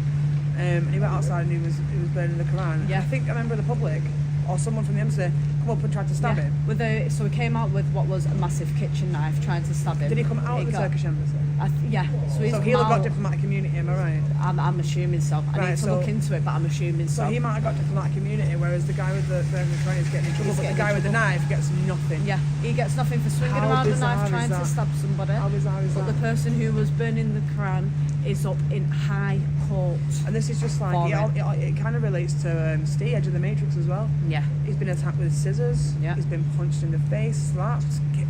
And he went outside and he was burning the Quran. Yeah. I think a member of the public or someone from the embassy come up and tried to stab him. So he came out with what was a massive kitchen knife trying to stab him. Did he come out of the got- Turkish embassy? Yeah. So he's So come he'll have got out- diplomatic immunity, am I right? I'm assuming so. I Right, need to so- look into it, but I'm assuming so. So he might have got diplomatic immunity, whereas the guy with the Quran is getting in trouble, He's but the getting guy in with the trouble. knife gets nothing. Yeah, he gets nothing for swinging How around a bizarre knife is trying to that? stab somebody. How bizarre is But that? the person who was burning the Quran is up in high court. And this is just like, For it kind of relates to Steve, Edge of the Matrix as well. Yeah. He's been attacked with scissors, Yeah. he's been punched in the face, slapped,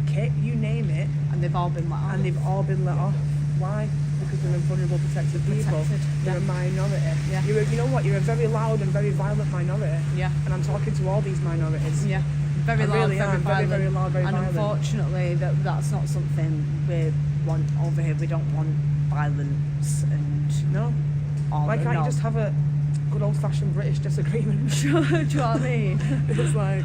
kicked, you name it, And they've all been let off. and they've all been let off. Why? Because they're vulnerable, protected people. Protected, They're a yeah. minority. Yeah. You know what? You're a very loud and very violent minority. Yeah. And I'm talking to all these minorities. Yeah. Very I loud, really very am. Very, violent. very loud, very and violent. unfortunately, that's not something we want over here. We don't want violence and No. all Why the- can't no. you just have a good old-fashioned British disagreement? Do you know what I mean? It's like,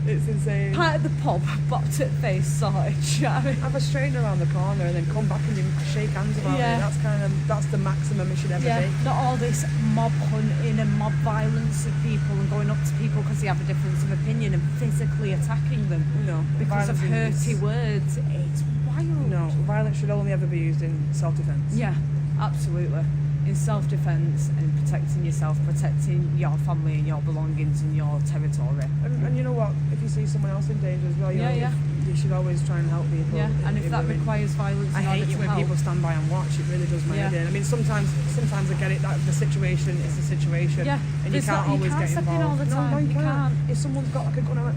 it's insane. Part of the pub, bopped at face sorted. Do you know what I mean? Have a straightener around the corner and then come back and you shake hands about Yeah. it. That's the maximum it should ever Yeah, be. not all this mob hunting and mob violence of people and going up to people because they have a difference of opinion and physically attacking them No. because of violence hurty is- words. It's wild. No, violence should only ever be used in self-defense. Yeah, absolutely. In self-defense and protecting yourself, protecting your family and your belongings and your territory. And you know what? If you see someone else in danger as well, you Yeah, know, yeah. you should always try and help people. Yeah, and if that really- requires violence I in order hate it to when help. people stand by and watch. It really does my Yeah. head in. I mean, sometimes I get it that the situation is the situation, Yeah, and you it's can't not- you always can't get step in involved. all the time, No, you you can't. can't. If someone's got like a gun or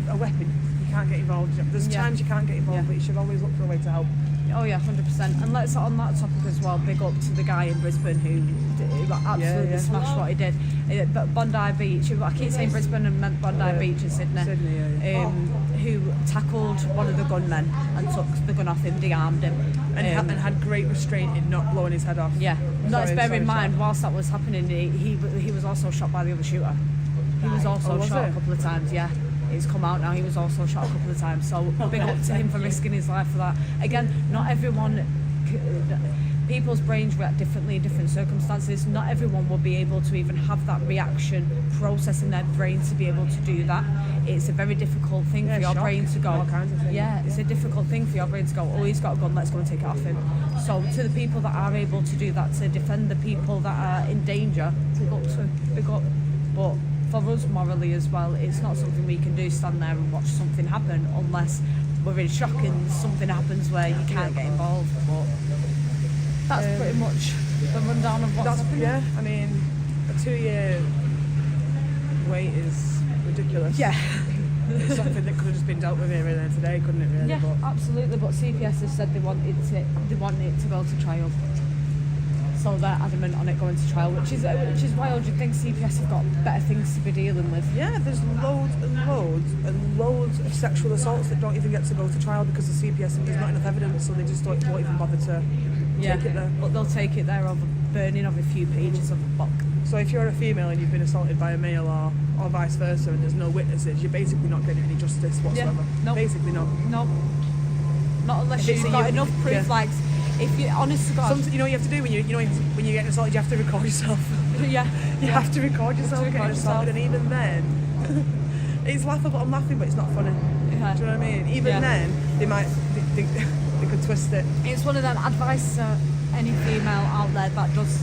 a weapon, you can't get involved. There's Yeah. times you can't get involved, Yeah. but you should always look for a way to help. Oh yeah, 100%. And let's on that topic as well. Big up to the guy in Brisbane who absolutely yeah. smashed what he did. But Bondi Beach. I keep saying Brisbane and meant Bondi Beach in Sydney. Sydney, yeah. Who tackled one of the gunmen and took the gun off him, de-armed him, And had great restraint in not blowing his head off. Yeah, let's Sorry, bear sorry, in mind, Sean. whilst that was happening, he was also shot by the other shooter. He was also Oh, was shot it? a couple of times, yeah. It's come out now, he was also shot a couple of times. So big up to him for risking his life for that. Again, not everyone, people's brains react differently in different circumstances. Not everyone will be able to even have that reaction process in their brain to be able to do that. It's a very difficult thing Yeah, for your shock, brain to go. all kinds of things. Yeah, it's a difficult thing for your brain to go, oh, he's got a gun, let's go and take it off him. So to the people that are able to do that, to defend the people that are in danger, big up. But for us morally as well, it's not something we can do, stand there and watch something happen unless we're in shock and something happens where you can't get involved. But that's pretty much the rundown of what's happening. Yeah, I mean, a 2-year wait is ridiculous. Yeah. It's something that could have just been dealt with here and there today, couldn't it really? Yeah, But absolutely. But CPS has said they want it to go to trial. So they're adamant on it going to trial, which is wild. You'd think CPS have got better things to be dealing with. yeah, there's loads and loads and loads of sexual assaults that don't even get to go to trial because the CPS think there's not enough evidence, so they just won't even bother to take it there. But they'll take it there over burning of a few pages of a book. So if you're a female and you've been assaulted by a male or vice versa and there's no witnesses, you're basically not getting any justice whatsoever. Nope. Basically not. No, not unless If it's you've a got you- enough proof. yeah. Like, if you, honest to God, Something, you know what you have to do when when you're getting assaulted, you have to record yourself. yeah, You have to record yourself record getting assaulted, and even then, it's laughable. I'm laughing, but it's not funny. Yeah. Do you know what I mean? Even Yeah. then, they could twist it. it's one of them. Advice to any female out there that does.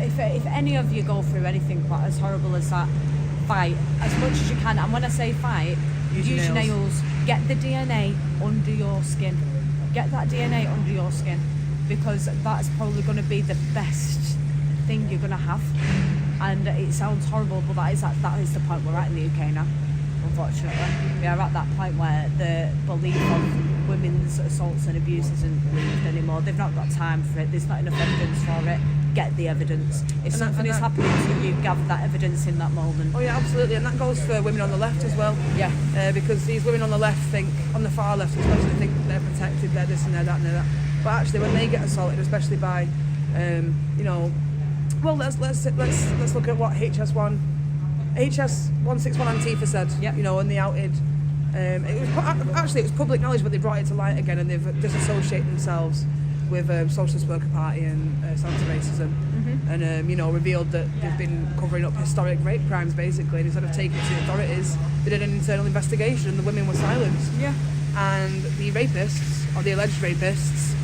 If any of you go through anything quite as horrible as that, fight as much as you can. And when I say fight, Use use your your nails. nails. Get the DNA under your skin. Get that DNA under your skin, because that's probably going to be the best thing you're going to have. And it sounds horrible, but that is the point we're at in the UK now, unfortunately. We are at that point where the belief of women's assaults and abuse isn't believed anymore. They've not got time for it. There's not enough evidence for it. Get the evidence. If something is happening to you, gather that evidence in that moment. Oh yeah, absolutely, and that goes for women on the left as well. Yeah. Because these women on the left think, on the far left especially, think they're protected, they're this and they're that and they're that. But actually, when they get assaulted, especially by, you know, well, let's look at what HS161 Antifa said. Yep. You know, and they outed. It was public knowledge, but they brought it to light again, and they've disassociated themselves with Socialist Worker Party and anti-racism, and you know, revealed that they've been covering up historic rape crimes basically. And instead of taking it to the authorities, they did an internal investigation, and the women were silenced. Yeah. And the rapists, or the alleged rapists,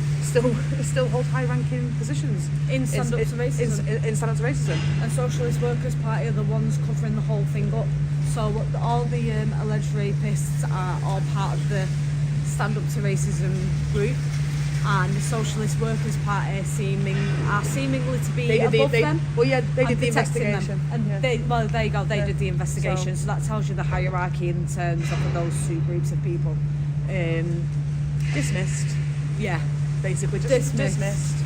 still hold high-ranking positions In stand up to racism. In stand up to racism. And Socialist Workers Party are the ones covering the whole thing up. So all the alleged rapists are all part of the stand up to racism group, and the Socialist Workers Party are seemingly to be above them. Well, yeah, they did the protecting them. investigation. And yeah. there you go. They Yeah. did the investigation. So that tells you the hierarchy in terms of those two groups of people. Dismissed, Yeah. basically, just dismissed.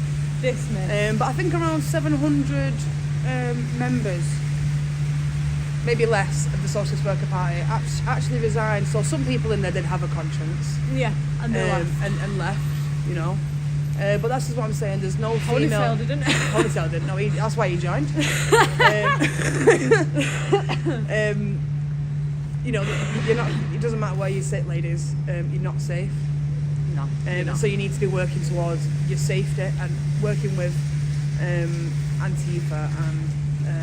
But I think around 700 members, maybe less, of the Socialist Worker Party actually resigned. So some people in there did have a conscience. Yeah. And they left. And left, you know. But that's just what I'm saying. There's no female. Holyfield didn't. Holyfield didn't. No, that's why he joined. You know, you're not. It doesn't matter where you sit, ladies. You're not safe. No. you're not. So you need to be working towards your safety and working with Antifa and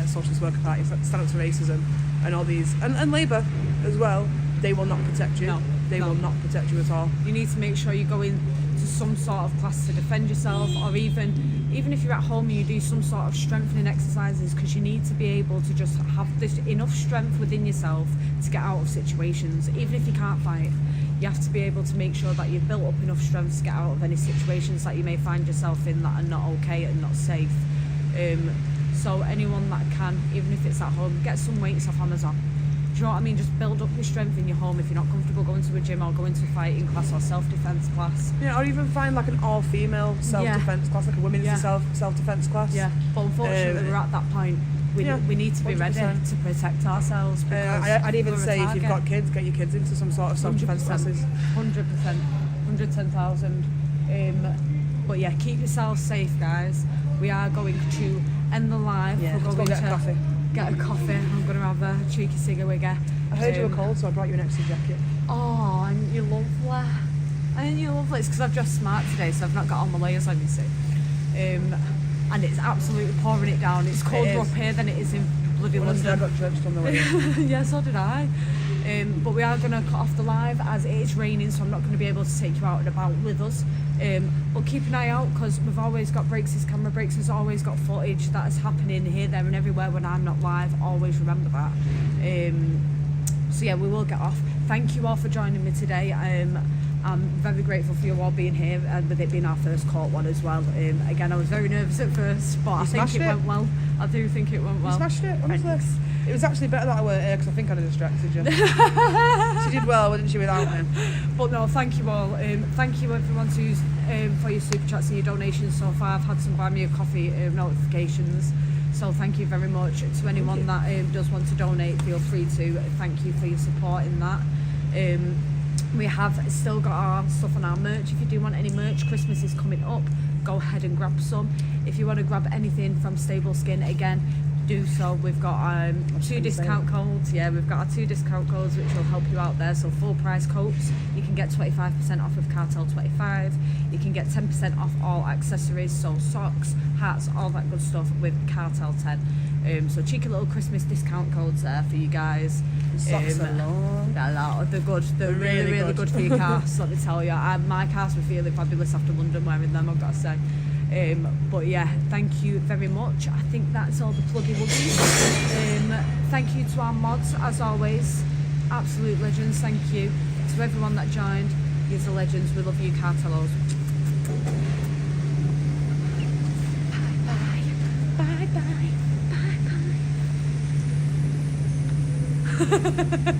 Socialist Worker Party, Stand Up to Racism, and all these, and Labour as well. They will not protect you. No, They no. will not protect you at all. You need to make sure you go into some sort of class to defend yourself, or even if you're at home, you do some sort of strengthening exercises, because you need to be able to just have this enough strength within yourself to get out of situations. Even if you can't fight, you have to be able to make sure that you've built up enough strength to get out of any situations that you may find yourself in that are not okay and not safe. So anyone that can, even if it's at home, get some weights off Amazon. Do you know what I mean? Just build up your strength in your home if you're not comfortable going to a gym or going to a fighting class or self-defense class. Yeah, or even find like an all-female self-defense class, like a women's Yeah. self-defense class. Yeah, but unfortunately we're at that point. We need to be ready 100%. to protect ourselves. Because I'd even we're a say if you've target. got kids, get your kids into some sort of self-defense 100%, classes. 100%, 110,000. But yeah, keep yourselves safe, guys. We are going to end the live. Yeah, we're let's go going get a to coffee. get a coffee. I'm going to have a cheeky cigawigger. I heard you were cold, so I brought you an extra jacket. Oh, and you're lovely. And you're lovely. It's because I've dressed smart today, so I've not got all my layers on, you see. And it's absolutely pouring it down. It's colder is. up here than it is in bloody Honestly, I London. got drenched on the way in. Yeah, so did I. But we are going to cut off the live as it is raining, so I'm not going to be able to take you out and about with us. But keep an eye out, because we've always got Breaks' camera breaks. There's always got footage that is happening here, there and everywhere when I'm not live. Always remember that. So yeah, we will get off. Thank you all for joining me today. I'm very grateful for you all being here, and with it being our first court one as well. Again, I was very nervous at first, but I think smashed it it. went well. I do think it went well. You smashed it, honestly. Thanks. It was actually better that I weren't here, because I think I'd have distracted you. She did well, didn't she, without me? But no, thank you all. Thank you everyone who's for your super chats and your donations so far. I've had some buy me a coffee notifications, so thank you very much. To anyone that does want to donate, feel free to. Thank you for your support in that. We have still got our stuff on our merch. If you do want any merch, Christmas is coming up. Go ahead and grab some. If you want to grab anything from Stable Skin, again, do so. We've got 2 discount codes. Yeah, we've got our 2 discount codes which will help you out there. So full price coats, you can get 25% off with Cartel 25. You can get 10% off all accessories, so socks, hats, all that good stuff with Cartel 10. So cheeky little Christmas discount codes there for you guys. Socks alone. They're good. They're really, really good for your cast, let me tell you. My cast were feeling fabulous after London wearing them, I've got to say. But yeah, thank you very much. I think that's all the pluggy wuggies. Thank you to our mods, as always. Absolute legends, thank you. To everyone that joined, you're the legends. We love you, Cartelos. Bye bye. Bye bye. Bye bye.